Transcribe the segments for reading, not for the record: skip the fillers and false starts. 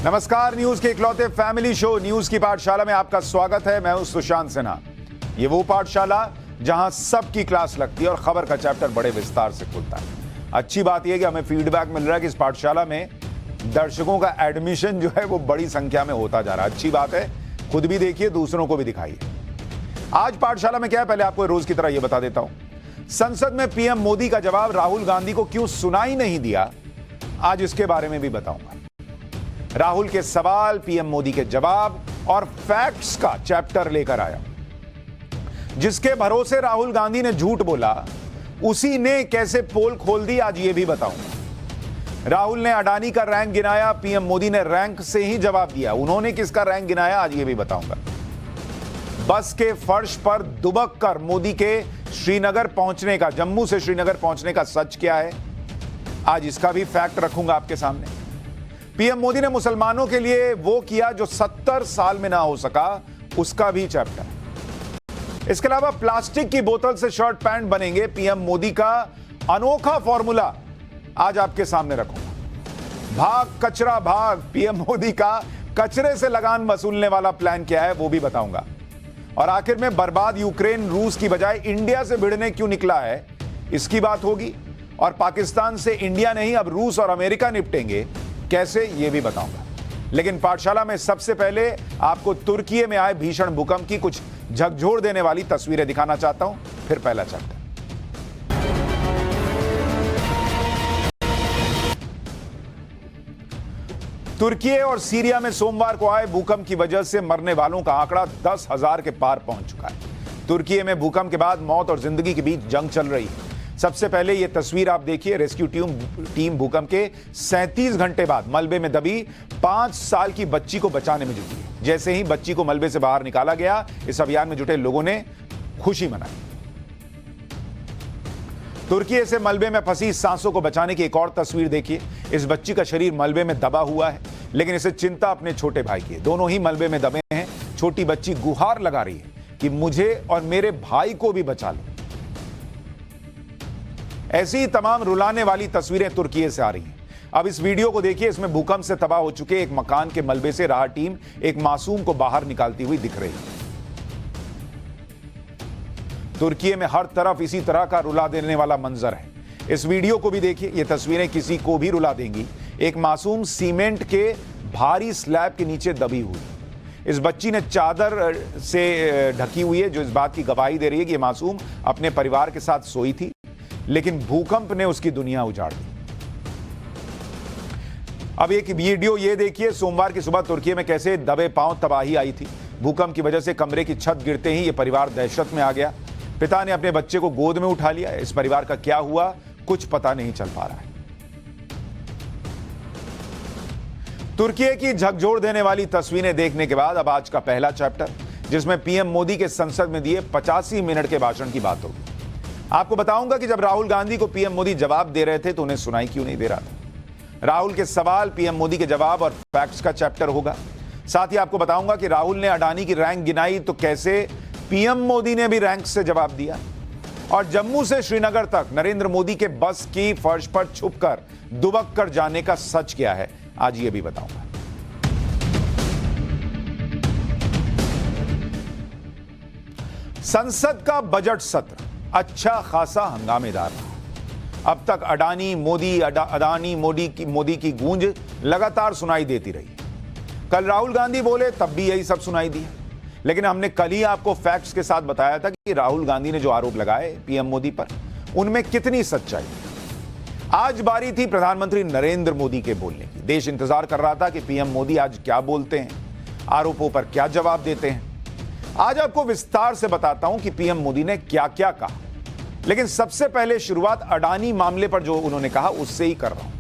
नमस्कार, न्यूज के इकलौते फैमिली शो न्यूज की पाठशाला में आपका स्वागत है। मैं हूं सुशांत सिन्हा। ये वो पाठशाला जहां सबकी क्लास लगती है और खबर का चैप्टर बड़े विस्तार से खुलता है। अच्छी बात यह कि हमें फीडबैक मिल रहा है कि इस पाठशाला में दर्शकों का एडमिशन जो है वो बड़ी संख्या में होता जा रहा है। अच्छी बात है, खुद भी देखिए, दूसरों को भी दिखाइए। आज पाठशाला में क्या है, पहले आपको रोज की तरह यह बता देता हूं। संसद में पीएम मोदी का जवाब राहुल गांधी को क्यों सुनाई नहीं दिया, आज इसके बारे में भी बताऊंगा। राहुल के सवाल, पीएम मोदी के जवाब और फैक्ट्स का चैप्टर लेकर आया। जिसके भरोसे राहुल गांधी ने झूठ बोला, उसी ने कैसे पोल खोल दी, आज ये भी बताऊंगा। राहुल ने अडानी का रैंक गिनाया, पीएम मोदी ने रैंक से ही जवाब दिया। उन्होंने किसका रैंक गिनाया, आज ये भी बताऊंगा। बस के फर्श पर दुबक कर मोदी के श्रीनगर पहुंचने का, जम्मू से श्रीनगर पहुंचने का सच क्या है, आज इसका भी फैक्ट रखूंगा आपके सामने। पीएम मोदी ने मुसलमानों के लिए वो किया जो 70 साल में ना हो सका, उसका भी चैप्टर। इसके अलावा प्लास्टिक की बोतल से शर्ट पैंट बनेंगे, पीएम मोदी का अनोखा फॉर्मूला आज आपके सामने रखूंगा। भाग कचरा भाग, पीएम मोदी का कचरे से लगान वसूलने वाला प्लान क्या है, वो भी बताऊंगा। और आखिर में बर्बाद यूक्रेन रूस की बजाय इंडिया से भिड़ने क्यों निकला है, इसकी बात होगी। और पाकिस्तान से इंडिया नहीं, अब रूस और अमेरिका निपटेंगे कैसे, यह भी बताऊंगा। लेकिन पाठशाला में सबसे पहले आपको तुर्की में आए भीषण भूकंप की कुछ झकझोर देने वाली तस्वीरें दिखाना चाहता हूं, फिर पहला चैप्टर। तुर्की और सीरिया में सोमवार को आए भूकंप की वजह से मरने वालों का आंकड़ा 10,000 के पार पहुंच चुका है। तुर्की में भूकंप के बाद मौत और जिंदगी के बीच जंग चल रही है। सबसे पहले यह तस्वीर आप देखिए। रेस्क्यू टीम भूकंप के 37 घंटे बाद मलबे में दबी 5 साल की बच्ची को बचाने में जुटी है। जैसे ही बच्ची को मलबे से बाहर निकाला गया, इस अभियान में जुटे लोगों ने खुशी मनाई। तुर्की से मलबे में फंसी सांसों को बचाने की एक और तस्वीर देखिए। इस बच्ची का शरीर मलबे में दबा हुआ है, लेकिन इसे चिंता अपने छोटे भाई की है। दोनों ही मलबे में दबे हैं। छोटी बच्ची गुहार लगा रही है कि मुझे और मेरे भाई को भी बचा लो। ऐसी ही तमाम रुलाने वाली तस्वीरें तुर्की से आ रही हैं। अब इस वीडियो को देखिए। इसमें भूकंप से तबाह हो चुके एक मकान के मलबे से राहत टीम एक मासूम को बाहर निकालती हुई दिख रही है। तुर्की में हर तरफ इसी तरह का रुला देने वाला मंजर है। इस वीडियो को भी देखिए। ये तस्वीरें किसी को भी रुला देंगी। एक मासूम सीमेंट के भारी स्लैब के नीचे दबी हुई। इस बच्ची ने चादर से ढकी हुई है, जो इस बात की गवाही दे रही है कि मासूम अपने परिवार के साथ सोई थी, लेकिन भूकंप ने उसकी दुनिया उजाड़ दी। अब एक वीडियो ये देखिए। सोमवार की सुबह तुर्की में कैसे दबे पांव तबाही आई थी। भूकंप की वजह से कमरे की छत गिरते ही यह परिवार दहशत में आ गया। पिता ने अपने बच्चे को गोद में उठा लिया। इस परिवार का क्या हुआ, कुछ पता नहीं चल पा रहा है। तुर्की की झकझोर देने वाली तस्वीरें देखने के बाद अब आज का पहला चैप्टर, जिसमें पीएम मोदी के संसद में दिए 85 मिनट के भाषण की बात होगी। आपको बताऊंगा कि जब राहुल गांधी को पीएम मोदी जवाब दे रहे थे तो उन्हें सुनाई क्यों नहीं दे रहा था। राहुल के सवाल, पीएम मोदी के जवाब और फैक्ट्स का चैप्टर होगा। साथ ही आपको बताऊंगा कि राहुल ने अडानी की रैंक गिनाई तो कैसे पीएम मोदी ने भी रैंक से जवाब दिया। और जम्मू से श्रीनगर तक नरेंद्र मोदी के बस की फर्श पर छुपकर दुबक कर जाने का सच क्या है, आज ये भी बताऊंगा। संसद का बजट सत्र अच्छा खासा हंगामेदार रहा। अब तक अडानी मोदी की गूंज लगातार सुनाई देती रही। कल राहुल गांधी बोले तब भी यही सब सुनाई दिया। लेकिन हमने कल ही आपको फैक्ट्स के साथ बताया था कि राहुल गांधी ने जो आरोप लगाए पीएम मोदी पर, उनमें कितनी सच्चाई। आज बारी थी प्रधानमंत्री नरेंद्र मोदी के बोलने की। देश इंतजार कर रहा था कि पीएम मोदी आज क्या बोलते हैं, आरोपों पर क्या जवाब देते हैं। आज आपको विस्तार से बताता हूं कि पीएम मोदी ने क्या क्या कहा। लेकिन सबसे पहले शुरुआत अडानी मामले पर जो उन्होंने कहा उससे ही कर रहा हूं।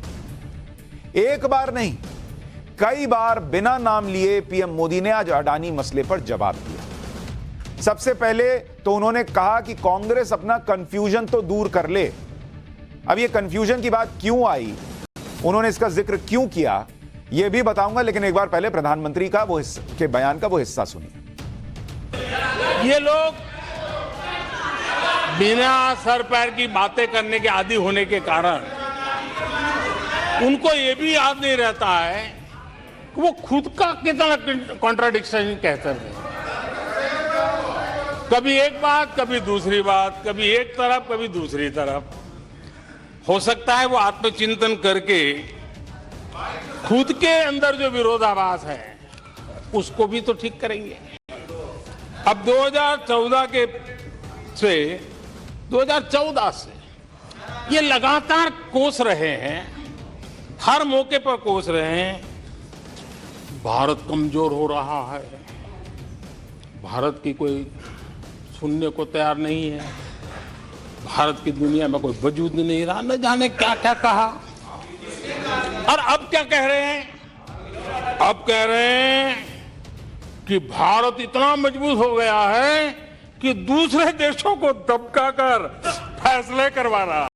एक बार नहीं, कई बार बिना नाम लिए पीएम मोदी ने आज अडानी मसले पर जवाब दिया। सबसे पहले तो उन्होंने कहा कि कांग्रेस अपना कंफ्यूजन तो दूर कर ले। अब ये कंफ्यूजन की बात क्यों आई, उन्होंने इसका जिक्र क्यों किया, यह भी बताऊंगा। लेकिन एक बार पहले प्रधानमंत्री का के बयान का वो हिस्सा सुनिए। ये लोग बिना सर पैर की बातें करने के आदी होने के कारण उनको ये भी याद नहीं रहता है वो खुद का कितना कॉन्ट्राडिक्शन कहते हैं। कभी एक बात, कभी दूसरी बात, कभी एक तरफ, कभी दूसरी तरफ। हो सकता है वो आत्मचिंतन करके खुद के अंदर जो विरोधाभास है उसको भी तो ठीक करेंगे। अब 2014 से ये लगातार कोस रहे हैं, हर मौके पर कोस रहे हैं, भारत कमजोर हो रहा है, भारत की कोई सुनने को तैयार नहीं है, भारत की दुनिया में कोई वजूद नहीं रहा, न जाने क्या क्या कहा। और अब क्या कह रहे हैं? अब कह रहे हैं कि भारत इतना मजबूत हो गया है कि दूसरे देशों को दबकाकर फैसले करवा रहा है।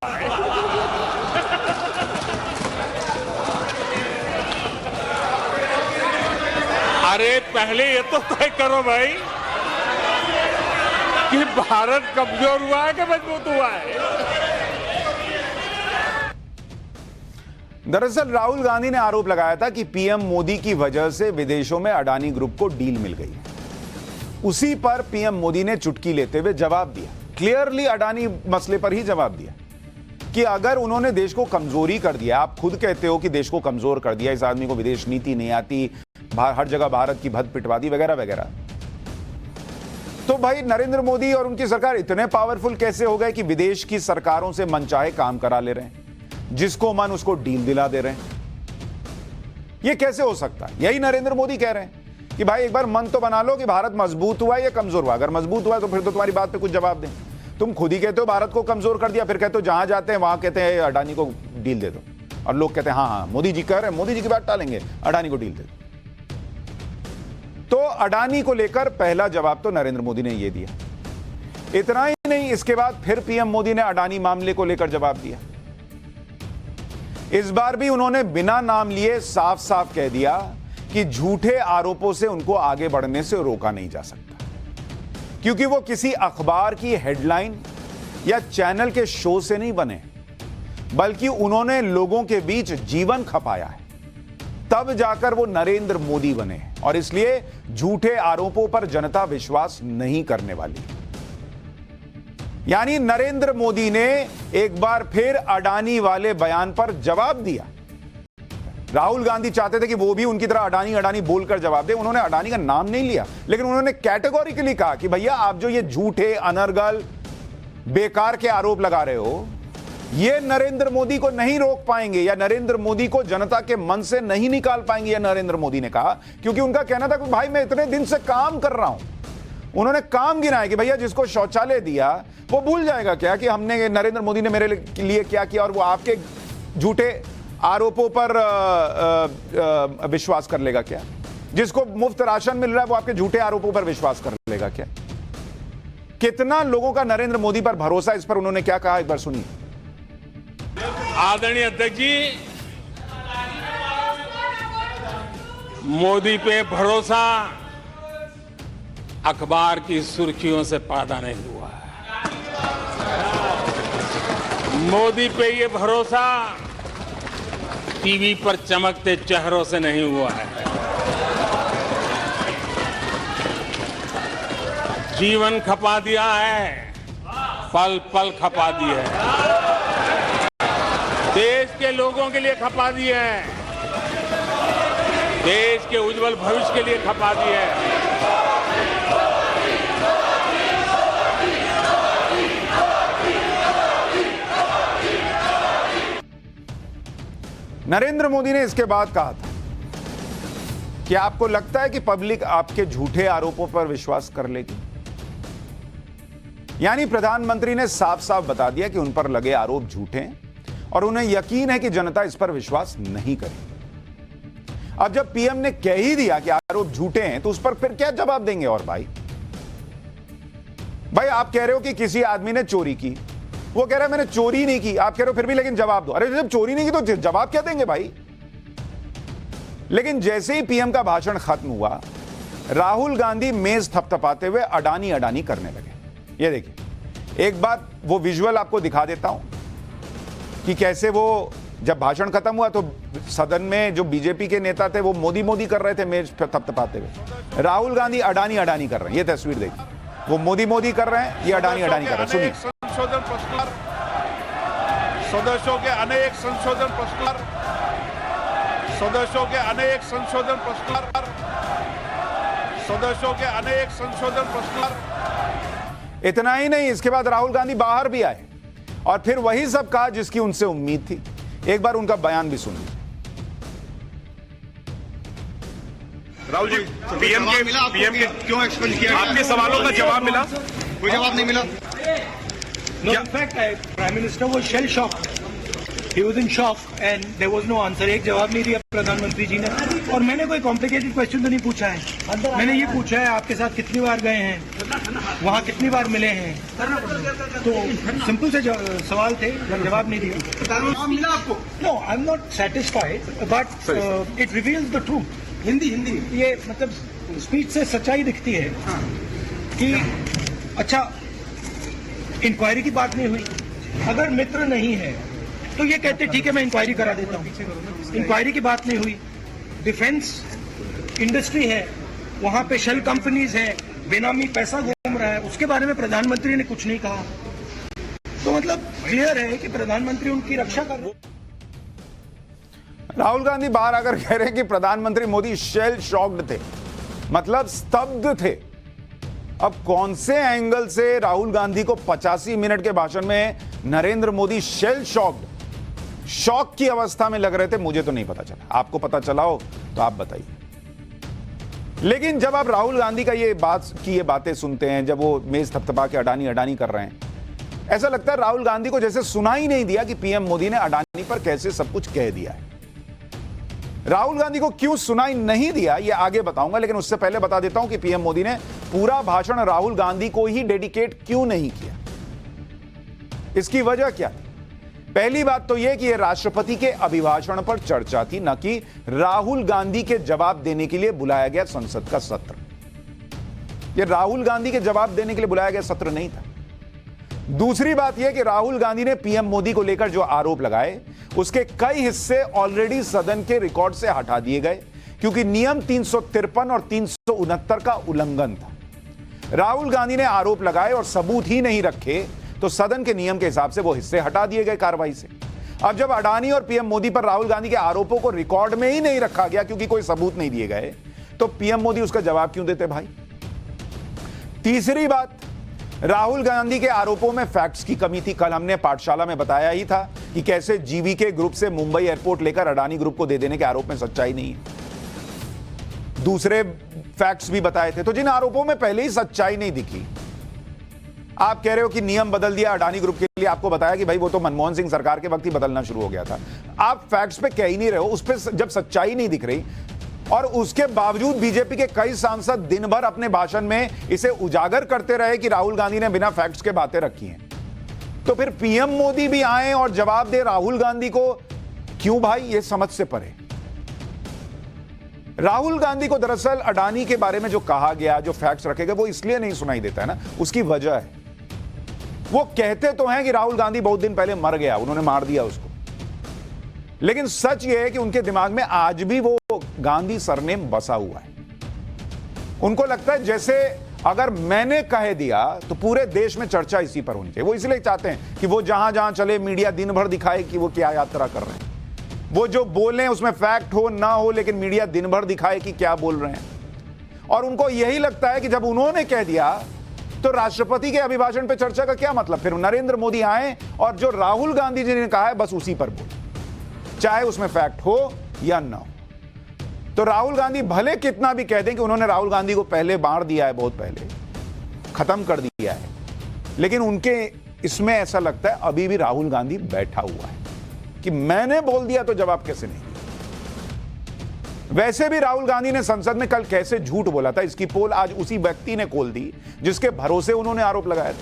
अरे पहले ये तो तय करो भाई कि भारत कमजोर हुआ है कि मजबूत हुआ है। दरअसल राहुल गांधी ने आरोप लगाया था कि पीएम मोदी की वजह से विदेशों में अडानी ग्रुप को डील मिल गई। उसी पर पीएम मोदी ने चुटकी लेते हुए जवाब दिया, क्लियरली अडानी मसले पर ही जवाब दिया कि अगर उन्होंने देश को कमजोरी कर दिया, आप खुद कहते हो कि देश को कमजोर कर दिया, इस आदमी को विदेश नीति नहीं आती, हर जगह भारत की भद पिटवा दी वगैरह वगैरह, तो भाई नरेंद्र मोदी और उनकी सरकार इतने पावरफुल कैसे हो गए कि विदेश की सरकारों से मनचाहे काम करा ले रहे हैं, जिसको मन उसको डील दिला दे रहे हैं? यह कैसे हो सकता है? यही नरेंद्र मोदी कह रहे हैं कि भाई एक बार मन तो बना लो कि भारत मजबूत हुआ या कमजोर हुआ। अगर मजबूत हुआ तो फिर तो तुम्हारी बात पे कुछ जवाब दें। तुम खुद ही कहते हो भारत को कमजोर कर दिया, फिर कहते हो जहां जाते हैं वहां कहते हैं अडानी को डील दे दो, और लोग कहते हैं हाँ हाँ मोदी जी कह रहे हैं, मोदी जी की बात टालेंगे, अडानी को डील दे दो। तो अडानी को लेकर पहला जवाब तो नरेंद्र मोदी ने यह दिया। इतना ही नहीं, इसके बाद फिर पीएम मोदी ने अडानी मामले को लेकर जवाब दिया। इस बार भी उन्होंने बिना नाम लिए साफ साफ कह दिया कि झूठे आरोपों से उनको आगे बढ़ने से रोका नहीं जा सकता, क्योंकि वो किसी अखबार की हेडलाइन या चैनल के शो से नहीं बने, बल्कि उन्होंने लोगों के बीच जीवन खपाया है, तब जाकर वो नरेंद्र मोदी बने। और इसलिए झूठे आरोपों पर जनता विश्वास नहीं करने वाली। यानी नरेंद्र मोदी ने एक बार फिर अडानी वाले बयान पर जवाब दिया। राहुल गांधी चाहते थे कि वो भी उनकी तरह अडानी अडानी बोलकर जवाब दे। उन्होंने अडानी का नाम नहीं लिया, लेकिन उन्होंने कैटेगोरिकली कहा कि भैया आप जो ये झूठे अनर्गल बेकार के आरोप लगा रहे हो, ये नरेंद्र मोदी को नहीं रोक पाएंगे, या नरेंद्र मोदी को जनता के मन से नहीं निकाल पाएंगे। यह नरेंद्र मोदी ने कहा, क्योंकि उनका कहना था कि भाई मैं इतने दिन से काम कर रहा हूं। उन्होंने काम गिनाया कि भैया जिसको शौचालय दिया वो भूल जाएगा क्या कि हमने नरेंद्र मोदी ने मेरे लिए क्या किया, और वो आपके झूठे आरोपों पर विश्वास कर लेगा क्या? जिसको मुफ्त राशन मिल रहा है वो आपके झूठे आरोपों पर विश्वास कर लेगा क्या? कितना लोगों का नरेंद्र मोदी पर भरोसा, इस पर उन्होंने क्या कहा, एक बार सुनिए। आदरणीय अध्यक्ष जी, मोदी पे भरोसा अखबार की सुर्खियों से पैदा नहीं हुआ है। मोदी पे ये भरोसा टीवी पर चमकते चेहरों से नहीं हुआ है। जीवन खपा दिया है, पल पल खपा दिए हैं, देश के लोगों के लिए खपा दिए हैं, देश के उज्जवल भविष्य के लिए खपा दिए हैं। नरेंद्र मोदी ने इसके बाद कहा था कि आपको लगता है कि पब्लिक आपके झूठे आरोपों पर विश्वास कर लेगी? यानी प्रधानमंत्री ने साफ साफ बता दिया कि उन पर लगे आरोप झूठे हैं और उन्हें यकीन है कि जनता इस पर विश्वास नहीं करेगी। अब जब पीएम ने कह ही दिया कि आरोप झूठे हैं, तो उस पर फिर क्या जवाब देंगे? और भाई आप कह रहे हो कि किसी आदमी ने चोरी की, वो कह रहा है मैंने चोरी नहीं की, आप कह रहे हो फिर भी लेकिन जवाब दो। अरे जब चोरी नहीं की तो जवाब क्या देंगे भाई? लेकिन जैसे ही पीएम का भाषण खत्म हुआ, राहुल गांधी मेज थपथपाते हुए अडानी अडानी करने लगे। ये देखिए, एक बात वो विजुअल आपको दिखा देता हूं कि कैसे वो जब भाषण खत्म हुआ तो सदन में जो बीजेपी के नेता थे वो मोदी मोदी कर रहे थे मेज पे थपथपाते हुए। राहुल गांधी अडानी अडानी कर रहे हैं। ये तस्वीर देखिए, वो मोदी मोदी कर रहे हैं, ये अडानी अडानी कर रहे हैं। सुनिए। संशोधन प्रस्ताव, सदस्यों के अनेक संशोधन प्रस्ताव, सदस्यों के अनेक संशोधन प्रस्ताव, सदस्यों के अनेक संशोधन प्रस्ताव। इतना ही नहीं, इसके बाद राहुल गांधी बाहर भी आए और फिर वही सब कहा जिसकी उनसे उम्मीद थी। एक बार उनका बयान भी सुनिए। राहुल जी, पीएम के क्यों एक्सपेंड किया? आपके सवालों का जवाब मिला? कोई जवाब नहीं मिला। No, in fact, Prime Minister was shell shocked. He was in shock and there was no answer. एक जवाब नहीं दिया प्रधानमंत्री जी ने। और मैंने कोई कॉम्प्लिकेटेड क्वेश्चन तो नहीं पूछा है। मैंने ये पूछा है आपके साथ कितनी बार गए हैं, वहाँ कितनी बार मिले हैं, तो सिंपल से सवाल थे, जवाब नहीं दिया। जवाब मिला आपको? No, I am not satisfied but it reveals the truth. Hindi ये मतलब स्पीच से सच्चाई दिखती है कि अच्छा इंक्वायरी की बात नहीं हुई। अगर मित्र नहीं है तो ये कहते ठीक है मैं इंक्वायरी करा देता हूँ। इंक्वायरी की बात नहीं हुई। डिफेंस इंडस्ट्री है, वहां पे शेल कंपनीज है, बेनामी पैसा घूम रहा है, उसके बारे में प्रधानमंत्री ने कुछ नहीं कहा। तो मतलब क्लियर है कि प्रधानमंत्री उनकी रक्षा कर रहे हैं। राहुल गांधी बाहर आकर कह रहे हैं कि प्रधानमंत्री मोदी शेल शॉक्ड थे, मतलब स्तब्ध थे। अब कौन से एंगल से राहुल गांधी को 85 मिनट के भाषण में Narendra Modi shell shocked, shock की अवस्था में लग रहे थे, मुझे तो नहीं पता चला। आपको पता चला हो तो आप बताइए। लेकिन जब आप राहुल गांधी का ये बातें सुनते हैं, जब वो मेज थपथपा के अडानी अडानी कर रहे हैं, ऐसा लगता है राहुल गांधी को जैसे सुना ही नहीं दिया कि पीएम मोदी ने अडानी पर कैसे सब कुछ कह दिया है। राहुल गांधी को क्यों सुनाई नहीं दिया ये आगे बताऊंगा, लेकिन उससे पहले बता देता हूं कि पीएम मोदी ने पूरा भाषण राहुल गांधी को ही डेडिकेट क्यों नहीं किया। इसकी वजह क्या थी? पहली बात तो यह कि यह राष्ट्रपति के अभिभाषण पर चर्चा थी, न कि राहुल गांधी के जवाब देने के लिए बुलाया गया संसद का सत्र। यह राहुल गांधी के जवाब देने के लिए बुलाया गया सत्र नहीं था। दूसरी बात यह कि राहुल गांधी ने पीएम मोदी को लेकर जो आरोप लगाए उसके कई हिस्से ऑलरेडी सदन के रिकॉर्ड से हटा दिए गए, क्योंकि नियम 353 और 369 का उल्लंघन था। राहुल गांधी ने आरोप लगाए और सबूत ही नहीं रखे तो सदन के नियम के हिसाब से वो हिस्से हटा दिए गए कार्रवाई से। अब जब अडानी और पीएम मोदी पर राहुल गांधी के आरोपों को रिकॉर्ड में ही नहीं रखा गया क्योंकि कोई सबूत नहीं दिए गए, तो पीएम मोदी उसका जवाब क्यों देते भाई? तीसरी बात, राहुल गांधी के आरोपों में फैक्ट्स की कमी थी। कल हमने पाठशाला में बताया ही था कि कैसे जीवीके ग्रुप से मुंबई एयरपोर्ट लेकर अडानी ग्रुप को दे देने के आरोप में सच्चाई नहीं है। दूसरे फैक्ट्स भी बताए थे। तो जिन आरोपों में पहले ही सच्चाई नहीं दिखी, आप कह रहे हो कि नियम बदल दिया अडानी ग्रुप के लिए, आपको बताया कि भाई वो तो मनमोहन सिंह सरकार के वक्त ही बदलना शुरू हो गया था। आप फैक्ट्स पे कह ही नहीं रहे हो, उस पर जब सच्चाई नहीं दिख रही और उसके बावजूद बीजेपी के कई सांसद दिन भर अपने भाषण में इसे उजागर करते रहे कि राहुल गांधी ने बिना फैक्ट्स के बातें रखी हैं, तो फिर पीएम मोदी भी आए और जवाब दे राहुल गांधी को क्यों भाई? ये समझ से परे। राहुल गांधी को दरअसल अडानी के बारे में जो कहा गया, जो फैक्ट्स रखे गए, वो इसलिए नहीं सुनाई देता है ना, उसकी वजह है। वो कहते तो हैं कि राहुल गांधी बहुत दिन पहले मर गया, उन्होंने मार दिया उसको, लेकिन सच ये है कि उनके दिमाग में आज भी वो गांधी सरनेम बसा हुआ है। उनको लगता है जैसे अगर मैंने कह दिया तो पूरे देश में चर्चा इसी पर होनी चाहिए। वो इसलिए चाहते हैं कि वो जहां जहां चले मीडिया दिन भर दिखाए कि वो क्या यात्रा कर रहे हैं। वो जो बोले उसमें फैक्ट हो ना हो, लेकिन मीडिया दिन भर दिखाए कि क्या बोल रहे हैं। और उनको यही लगता है कि जब उन्होंने कह दिया तो राष्ट्रपति के अभिभाषण पर चर्चा का क्या मतलब? फिर नरेंद्र मोदी आए और जो राहुल गांधी जी ने कहा है बस उसी पर बोले, चाहे उसमें फैक्ट हो या ना हो। तो राहुल गांधी भले कितना भी कह दें कि उन्होंने राहुल गांधी को पहले मार दिया है, बहुत पहले खत्म कर दिया है, लेकिन उनके इसमें ऐसा लगता है अभी भी राहुल गांधी बैठा हुआ है कि मैंने बोल दिया तो जवाब कैसे नहीं दिया। वैसे भी राहुल गांधी ने संसद में कल कैसे झूठ बोला था, इसकी पोल आज उसी व्यक्ति ने खोल दी जिसके भरोसे उन्होंने आरोप लगाया था।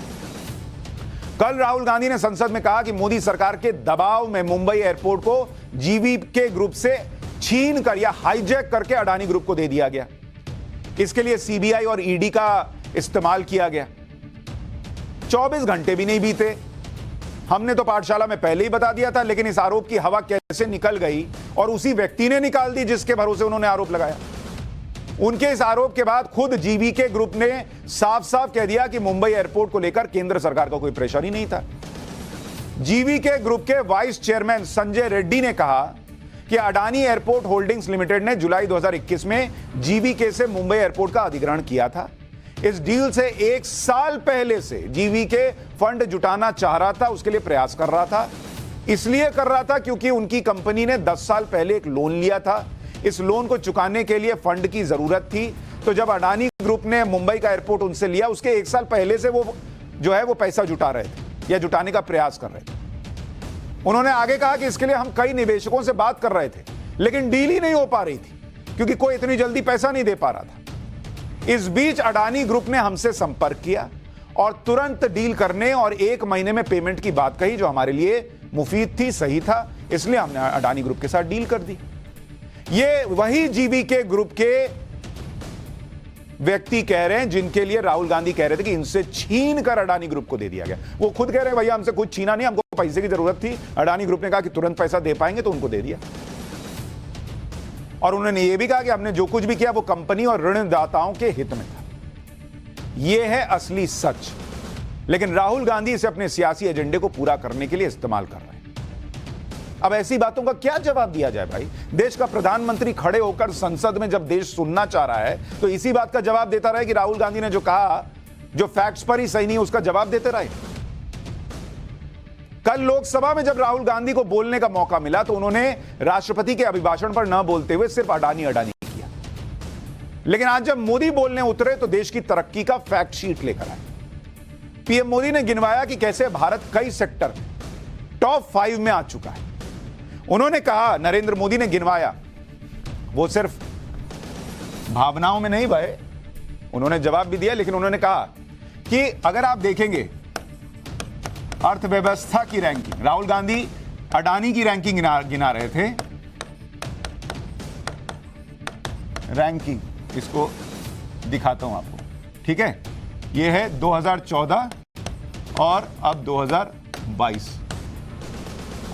कल राहुल गांधी ने संसद में कहा कि मोदी सरकार के दबाव में मुंबई एयरपोर्ट को जीवीके ग्रुप से छीन कर या हाईजैक करके अडानी ग्रुप को दे दिया गया। इसके लिए सीबीआई और ईडी का इस्तेमाल किया गया। 24 घंटे भी नहीं बीते हमने तो पाठशाला में पहले ही बता दिया था, लेकिन इस आरोप की हवा कैसे निकल गई और उसी व्यक्ति ने निकाल दी जिसके भरोसे उन्होंने आरोप लगाया। उनके इस आरोप के बाद खुद जीवीके ग्रुप ने साफ साफ कह दिया कि मुंबई एयरपोर्ट को लेकर केंद्र सरकार का कोई प्रेशर ही नहीं था। जीवीके ग्रुप के वाइस चेयरमैन संजय रेड्डी ने कहा कि अडानी एयरपोर्ट होल्डिंग्स लिमिटेड ने जुलाई 2021 में जीवीके से मुंबई एयरपोर्ट का अधिग्रहण किया था। इस डील से 1 साल पहले से जीवीके फंड जुटाना चाह रहा था, उसके लिए प्रयास कर रहा था। इसलिए कर रहा था क्योंकि उनकी कंपनी ने 10 साल पहले एक लोन लिया था। इस लोन को चुकाने के लिए फंड की जरूरत थी। तो जब अडानी ग्रुप ने मुंबई का एयरपोर्ट उनसे लिया, उसके 1 साल पहले से वो जो है वो पैसा जुटा रहे थे या जुटाने का प्रयास कर रहे थे। उन्होंने आगे कहा कि इसके लिए हम कई निवेशकों से बात कर रहे थे, लेकिन डील ही नहीं हो पा रही थी क्योंकि कोई इतनी जल्दी पैसा नहीं दे पा रहा था। इस बीच अडानी ग्रुप ने हमसे संपर्क किया और तुरंत डील करने और 1 महीने में पेमेंट की बात कही, जो हमारे लिए मुफीद थी, सही था। इसलिए हमने अडानी ग्रुप के साथ डील कर दी। ये वही जीवीके ग्रुप के व्यक्ति कह रहे हैं जिनके लिए राहुल गांधी कह रहे थे कि इनसे छीन कर अडानी ग्रुप को दे दिया गया। वो खुद कह रहे हैं भैया हमसे कुछ छीना नहीं, हमको पैसे की जरूरत थी। अडानी ग्रुप ने कहा कि तुरंत पैसा दे पाएंगे, तो उनको दे दिया। और उन्होंने ये भी कहा कि हमने जो कुछ भी किया वो कंपनी और ऋणदाताओं के हित में था। यह है असली सच। लेकिन राहुल गांधी इसे अपने सियासी एजेंडे को पूरा करने के लिए इस्तेमाल कर रहे हैं। अब ऐसी बातों का क्या जवाब दिया जाए भाई? देश का प्रधानमंत्री खड़े होकर संसद में जब देश सुनना चाह रहा है तो इसी बात का जवाब देता रहे कि राहुल गांधी ने जो कहा, जो फैक्ट्स पर ही सही नहीं, उसका जवाब देते रहे। कल लोकसभा में जब राहुल गांधी को बोलने का मौका मिला तो उन्होंने राष्ट्रपति के अभिभाषण पर न बोलते हुए सिर्फ अडानी अडानी किया। लेकिन आज जब मोदी बोलने उतरे तो देश की तरक्की का फैक्ट शीट लेकर आए। पीएम मोदी ने गिनवाया कि कैसे भारत कई सेक्टर टॉप 5 में आ चुका है। उन्होंने कहा, नरेंद्र मोदी ने गिनवाया, वो सिर्फ भावनाओं में नहीं बहे, उन्होंने जवाब भी दिया। लेकिन उन्होंने कहा कि अगर आप देखेंगे अर्थव्यवस्था की रैंकिंग, राहुल गांधी अडानी की रैंकिंग गिना रहे थे। रैंकिंग इसको दिखाता हूं आपको, ठीक है? ये है 2014 और अब 2022।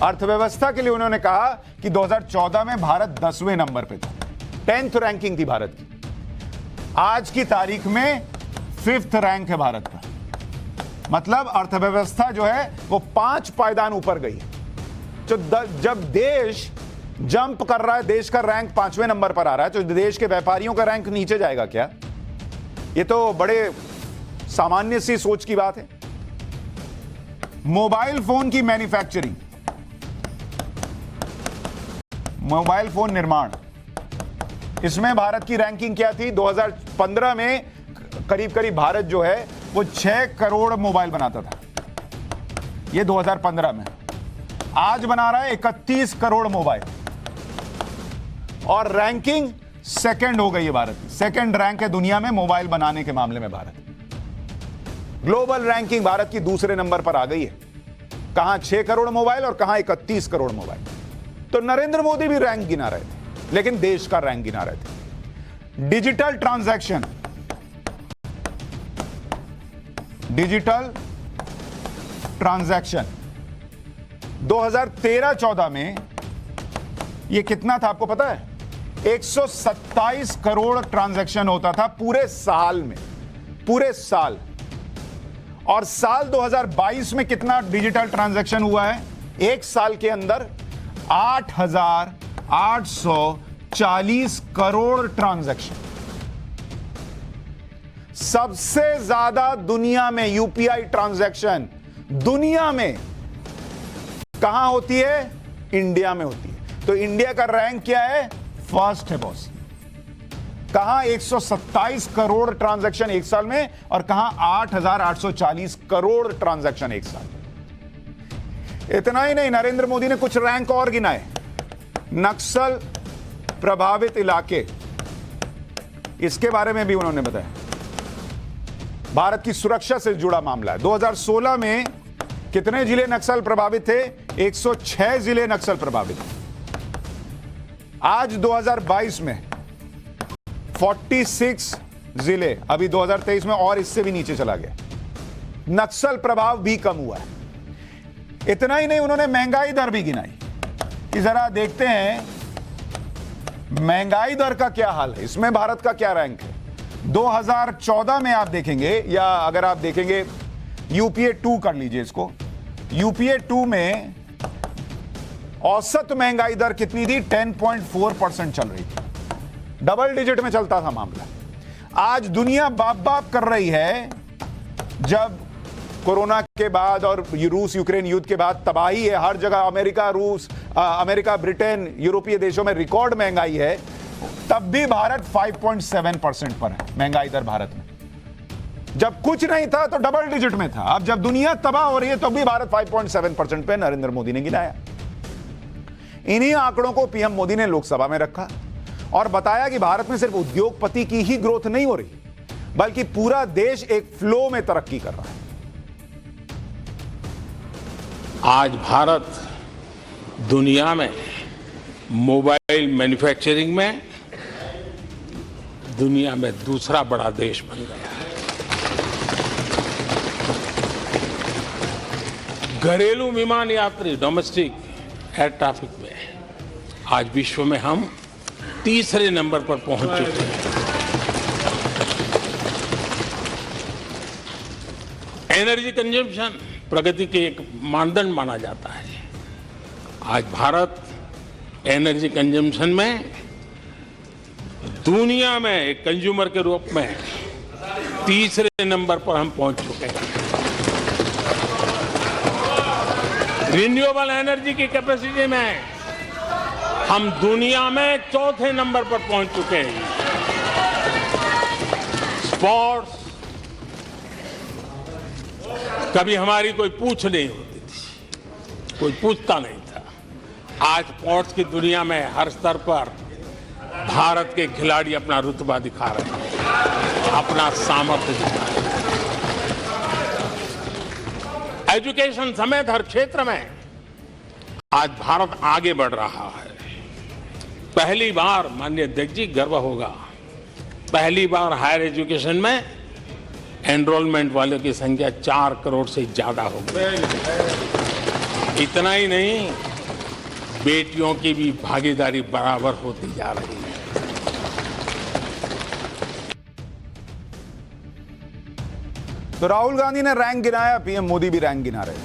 अर्थव्यवस्था के लिए उन्होंने कहा कि 2014 में भारत 10वें नंबर पे था, 10th रैंकिंग थी भारत की। आज की तारीख में 5th रैंक है भारत का। मतलब अर्थव्यवस्था जो है वो 5 पायदान ऊपर गई है। तो जब देश जंप कर रहा है, देश का रैंक 5वें नंबर पर आ रहा है, तो देश के व्यापारियों का रैंक नीचे जाएगा क्या? ये तो बड़े सामान्य सी सोच की बात है। मोबाइल फोन की मैन्युफैक्चरिंग, मोबाइल फोन निर्माण, इसमें भारत की रैंकिंग क्या थी? 2015 में करीब भारत जो है वो 6 करोड़ मोबाइल बनाता था, ये 2015 में। आज बना रहा है 31 करोड़ मोबाइल और रैंकिंग सेकंड हो गई है भारत की। सेकंड रैंक है दुनिया में मोबाइल बनाने के मामले में भारत। ग्लोबल रैंकिंग भारत की दूसरे नंबर पर आ गई है। कहां 6 करोड़ मोबाइल और कहां 31 करोड़ मोबाइल। तो नरेंद्र मोदी भी रैंक गिना रहे थे, लेकिन देश का रैंक गिना रहे थे। डिजिटल ट्रांजैक्शन, डिजिटल ट्रांजैक्शन 2013-14 में ये कितना था आपको पता है? 127 करोड़ ट्रांजैक्शन होता था पूरे साल में, पूरे साल। और साल 2022 में कितना डिजिटल ट्रांजैक्शन हुआ है? एक साल के अंदर 8,840 करोड़ ट्रांजैक्शन। सबसे ज्यादा दुनिया में यूपीआई ट्रांजैक्शन दुनिया में कहां होती है? इंडिया में होती है। तो इंडिया का रैंक क्या है? फर्स्ट है बॉस। कहां 127 करोड़ ट्रांजैक्शन एक साल में और कहां 8,840 करोड़ ट्रांजैक्शन एक साल में। इतना ही नहीं, नरेंद्र मोदी ने कुछ रैंक और गिनाए। नक्सल प्रभावित इलाके, इसके बारे में भी उन्होंने बताया। भारत की सुरक्षा से जुड़ा मामला है। 2016 में कितने जिले नक्सल प्रभावित थे? 106 जिले नक्सल प्रभावित। आज 2022 में 46 जिले, अभी 2023 में और इससे भी नीचे चला गया। नक्सल प्रभाव भी कम हुआ है। इतना ही नहीं, उन्होंने महंगाई दर भी गिनाई कि जरा देखते हैं महंगाई दर का क्या हाल है, इसमें भारत का क्या रैंक है। 2014 में आप देखेंगे, या अगर आप देखेंगे यूपीए 2 कर लीजिए इसको, यूपीए 2 में औसत महंगाई दर कितनी थी? 10.4% चल रही थी, डबल डिजिट में चलता था मामला। आज दुनिया बाप बाप कर रही है, जब कोरोना के बाद और रूस यूक्रेन युद्ध के बाद तबाही है हर जगह, अमेरिका ब्रिटेन यूरोपीय देशों में रिकॉर्ड महंगाई है, तब भी भारत 5.7% पर है महंगाई दर भारत में। जब कुछ नहीं था तो डबल डिजिट में था, अब जब दुनिया तबाह हो रही है तो भी भारत 5.7% पे नरेंद्र मोदी ने गिनाया। इन्हीं आंकड़ों को पीएम मोदी ने लोकसभा में रखा और बताया कि भारत में सिर्फ उद्योगपति की ही ग्रोथ नहीं हो रही, बल्कि पूरा देश एक फ्लो में तरक्की कर रहा है। आज भारत दुनिया में मोबाइल मैन्युफैक्चरिंग में दुनिया में दूसरा बड़ा देश बन गया है। घरेलू विमान यात्री, डोमेस्टिक एयर ट्रैफिक में आज विश्व में हम तीसरे नंबर पर पहुंच चुके हैं। एनर्जी कंजम्पशन प्रगति के एक मानदंड माना जाता है। आज भारत एनर्जी कंजम्पशन में दुनिया में एक कंज्यूमर के रूप में तीसरे नंबर पर हम पहुंच चुके हैं। रिन्यूएबल एनर्जी की कैपेसिटी में हम दुनिया में चौथे नंबर पर पहुंच चुके हैं। स्पोर्ट्स, कभी हमारी कोई पूछ नहीं होती थी, कोई पूछता नहीं था। आज स्पोर्ट्स की दुनिया में हर स्तर पर भारत के खिलाड़ी अपना रुतबा दिखा रहे हैं, अपना सामर्थ्य दिखा रहे हैं। एजुकेशन समेत हर क्षेत्र में आज भारत आगे बढ़ रहा है। पहली बार, माननीय अध्यक्ष जी, गर्व होगा, पहली बार हायर एजुकेशन में एनरोलमेंट वालों की संख्या 4 करोड़ से ज्यादा हो गई। इतना ही नहीं, बेटियों की भी भागीदारी बराबर होती जा रही है। तो राहुल गांधी ने रैंक गिनाया, पीएम मोदी भी रैंक गिना रहे थे।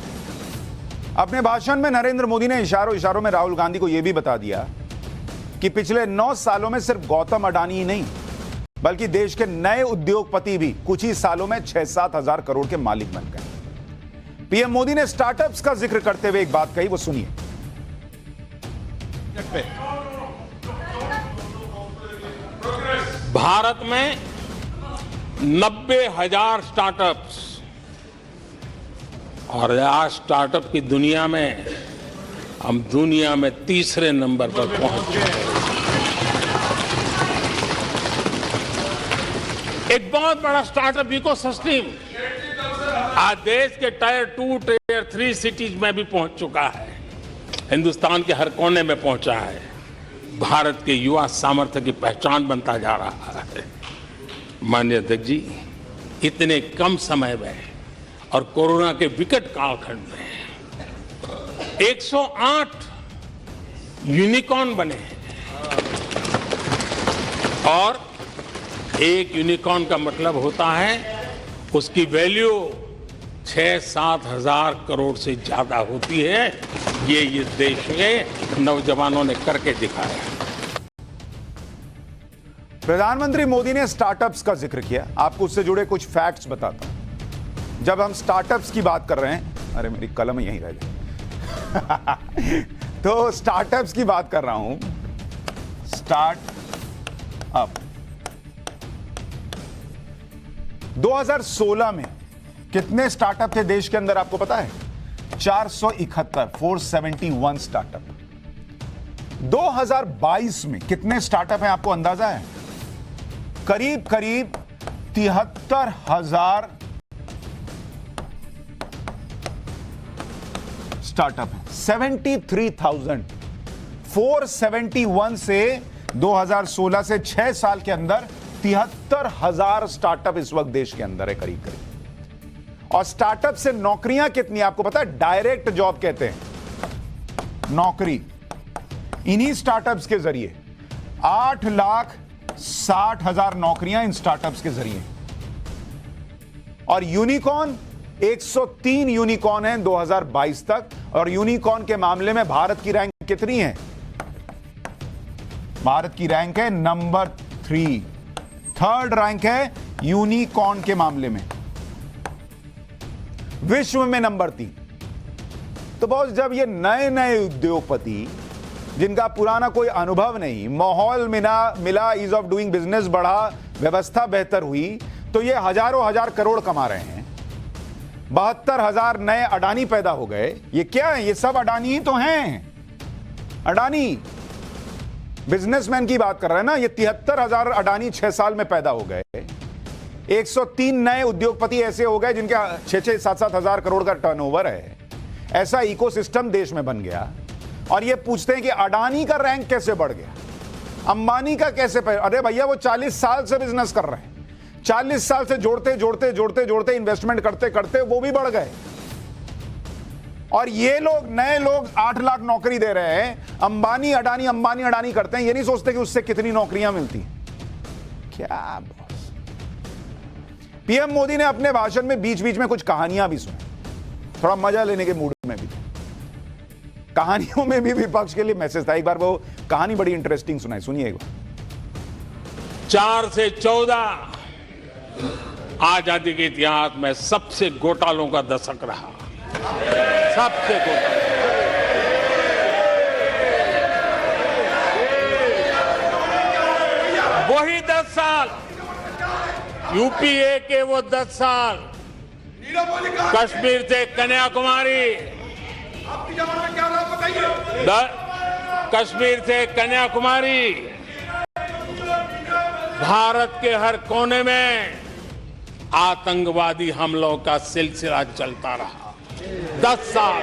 अपने भाषण में नरेंद्र मोदी ने इशारों में राहुल गांधी को यह भी बता दिया कि पिछले 9 सालों में सिर्फ गौतम अडानी ही नहीं, बल्कि देश के नए उद्योगपति भी कुछ ही सालों में 6-7 हजार करोड़ के मालिक बन गए। पीएम मोदी ने स्टार्टअप्स का जिक्र करते हुए एक बात कही, वो सुनिए। भारत में 90,000 स्टार्टअप्स, और आज स्टार्टअप की दुनिया में हम दुनिया में तीसरे नंबर पर पहुंच चुके हैं। एक बहुत बड़ा स्टार्टअप इकोसिस्टम आज देश के टायर 2, टायर 3 सिटीज में भी पहुंच चुका है, हिंदुस्तान के हर कोने में पहुंचा है। भारत के युवा सामर्थ्य की पहचान बनता जा रहा है। माननीय अध्यक्ष जी, इतने कम समय में और कोरोना के विकट कालखंड में 108 यूनिकॉर्न बने हैं, और एक यूनिकॉर्न का मतलब होता है उसकी वैल्यू 6-7 हजार करोड़ से ज्यादा होती है। ये देश के नौजवानों ने करके दिखाया। प्रधानमंत्री मोदी ने स्टार्टअप्स का जिक्र किया। आपको उससे जुड़े कुछ फैक्ट्स बताता हूं। जब हम स्टार्टअप्स की बात कर रहे हैं, अरे मेरी कलम यहीं रह गई तो स्टार्टअप्स की बात कर रहा हूं। स्टार्टअप 2016 में कितने स्टार्टअप थे देश के अंदर, आपको पता है? 471 स्टार्टअप। 2022 में कितने स्टार्टअप हैं, आपको अंदाजा है? करीब 73,000 स्टार्टअप है। 73,471 से 2016 से 6 साल के अंदर 73,000 स्टार्टअप इस वक्त देश के अंदर है करीब। और स्टार्टअप से नौकरियां कितनी आपको पता है? डायरेक्ट जॉब कहते हैं नौकरी। इन्हीं स्टार्टअप्स के जरिए 8,60,000 नौकरियां इन स्टार्टअप्स के जरिए। और यूनिकॉर्न 103 यूनिकॉर्न है 2022 तक। और यूनिकॉर्न के मामले में भारत की रैंक कितनी है? भारत की रैंक है नंबर 3, थर्ड रैंक है यूनिकॉर्न के मामले में, विश्व में नंबर 3। तो बॉस, जब ये नए नए उद्योगपति जिनका पुराना कोई अनुभव नहीं, माहौल मिला, ईज ऑफ डूइंग बिजनेस बढ़ा, व्यवस्था बेहतर हुई, तो ये हजारों हजार करोड़ कमा रहे हैं। 72,000 नए अडानी पैदा हो गए। ये क्या है? ये सब अडानी ही तो हैं। अडानी बिजनेसमैन की बात कर रहे हैं ना। ये 73,000 अडानी 6 साल में पैदा हो गए। 103 नए उद्योगपति ऐसे हो गए जिनके 6-6, 7-7 हजार करोड़ का टर्नओवर है। ऐसा इकोसिस्टम देश में बन गया। और ये पूछते हैं कि अडानी का रैंक कैसे बढ़ गया, अंबानी का कैसे? अरे भैया, वो 40 साल से बिजनेस कर रहे हैं। 40 साल से जोड़ते इन्वेस्टमेंट करते करते वो भी बढ़ गए। और ये लोग, नए लोग 8 लाख नौकरी दे रहे हैं। अंबानी अडानी करते हैं। ये नहीं सोचते कि उससे कितनी नौकरियां मिलती। क्या बॉस? पीएम मोदी ने अपने भाषण में बीच बीच में कुछ कहानियां भी सुनाई, थोड़ा मजा लेने के मूड में भी थे। कहानियों में भी विपक्ष के लिए मैसेज था। एक बार वो कहानी बड़ी इंटरेस्टिंग सुनाई, सुनिए एक बार। 4 से 14 आजादी के इतिहास में सबसे घोटालों का दशक रहा। सबसे घोटाला। वही 10 साल, यूपीए के वो 10 साल, कश्मीर से कन्याकुमारी, कश्मीर से कन्याकुमारी, भारत के हर कोने में आतंकवादी हमलों का सिलसिला चलता रहा। 10 साल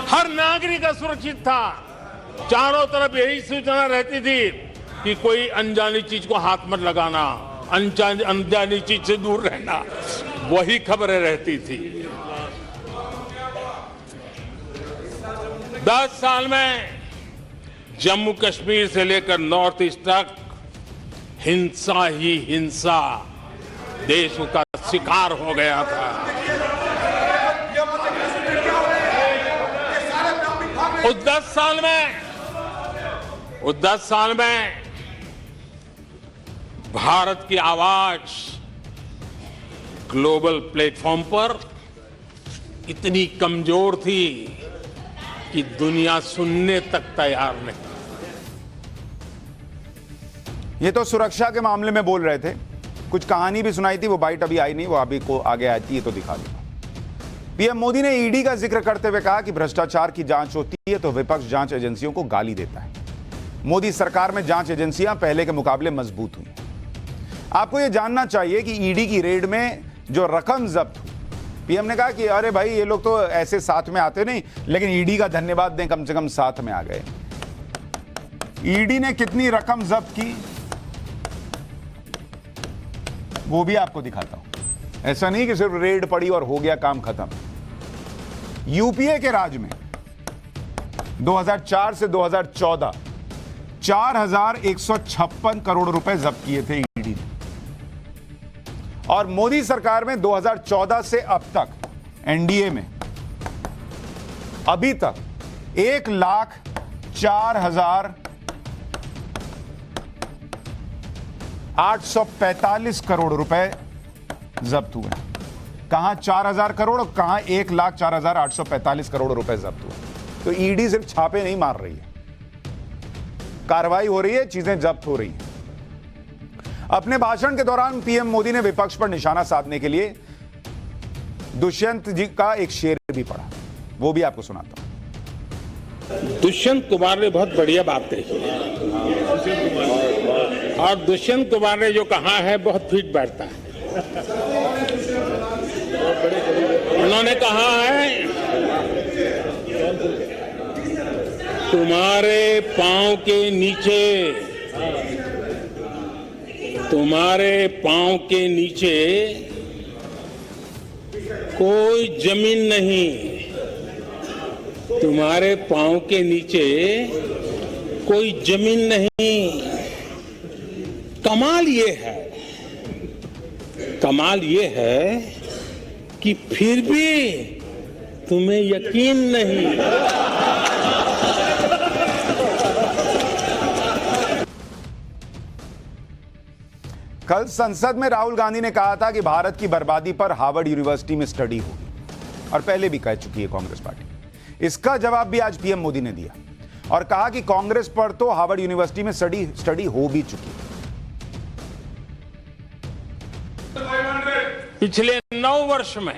हर नागरिक असुरक्षित था। चारों तरफ यही सूचना रहती थी कि कोई अनजानी चीज को हाथ मत लगाना, अनजानी चीज से दूर रहना, वही खबरें रहती थी। 10 साल में जम्मू कश्मीर से लेकर नॉर्थ ईस्ट तक हिंसा ही हिंसा देश का शिकार हो गया था। उस 10 साल में भारत की आवाज ग्लोबल प्लेटफॉर्म पर इतनी कमजोर थी कि दुनिया सुनने तक तैयार नहीं। ये तो सुरक्षा के मामले में बोल रहे थे। कुछ कहानी भी सुनाई थी, वो बाइट अभी आई नहीं, वो अभी को आगे आती है तो दिखा दूंगा। पीएम मोदी ने ईडी का जिक्र करते हुए कहा कि भ्रष्टाचार की जांच होती है तो विपक्ष जांच एजेंसियों को गाली देता है। मोदी सरकार में जांच एजेंसियां पहले के मुकाबले मजबूत हुई। आपको यह जानना चाहिए कि ईडी की रेड में जो रकम जब्त हुई, पीएम ने कहा कि अरे भाई, ये लोग तो ऐसे साथ में आते नहीं, लेकिन ईडी का धन्यवाद दें, कम से कम साथ में आ गए। ईडी ने कितनी रकम जब्त की वो भी आपको दिखाता हूं। ऐसा नहीं कि सिर्फ रेड पड़ी और हो गया काम खत्म। यूपीए के राज में 2004 से 2014 4,156 करोड़ रुपए जब्त किए थे ईडी ने। और मोदी सरकार में 2014 से अब तक एनडीए में अभी तक 1,04,845 करोड़ रुपए जब्त हुए। कहां 4,000 करोड़ और कहां 1,04,845 करोड़ रुपए जब्त हुए। तो ईडी सिर्फ छापे नहीं मार रही है, कार्रवाई हो रही है, चीजें जब्त हो रही हैं। अपने भाषण के दौरान पीएम मोदी ने विपक्ष पर निशाना साधने के लिए दुष्यंत जी का एक शेर भी पढ़ा, वो भी आपको सुनाता हूं। दुष्यंत कुमार ने बहुत बढ़िया बात कही और दुष्यंत कुमार ने जो कहा है बहुत फिट बैठता है। उन्होंने कहा है, तुम्हारे पांव के नीचे कोई जमीन नहीं, तुम्हारे पांव के नीचे कोई जमीन नहीं। कमाल ये है कि फिर भी तुम्हें यकीन नहीं। कल संसद में राहुल गांधी ने कहा था कि भारत की बर्बादी पर हार्वर्ड यूनिवर्सिटी में स्टडी होगी, और पहले भी कह चुकी है कांग्रेस पार्टी। इसका जवाब भी आज पीएम मोदी ने दिया और कहा कि कांग्रेस पर तो हार्वर्ड यूनिवर्सिटी में स्टडी हो भी चुकी है। पिछले 9 वर्ष में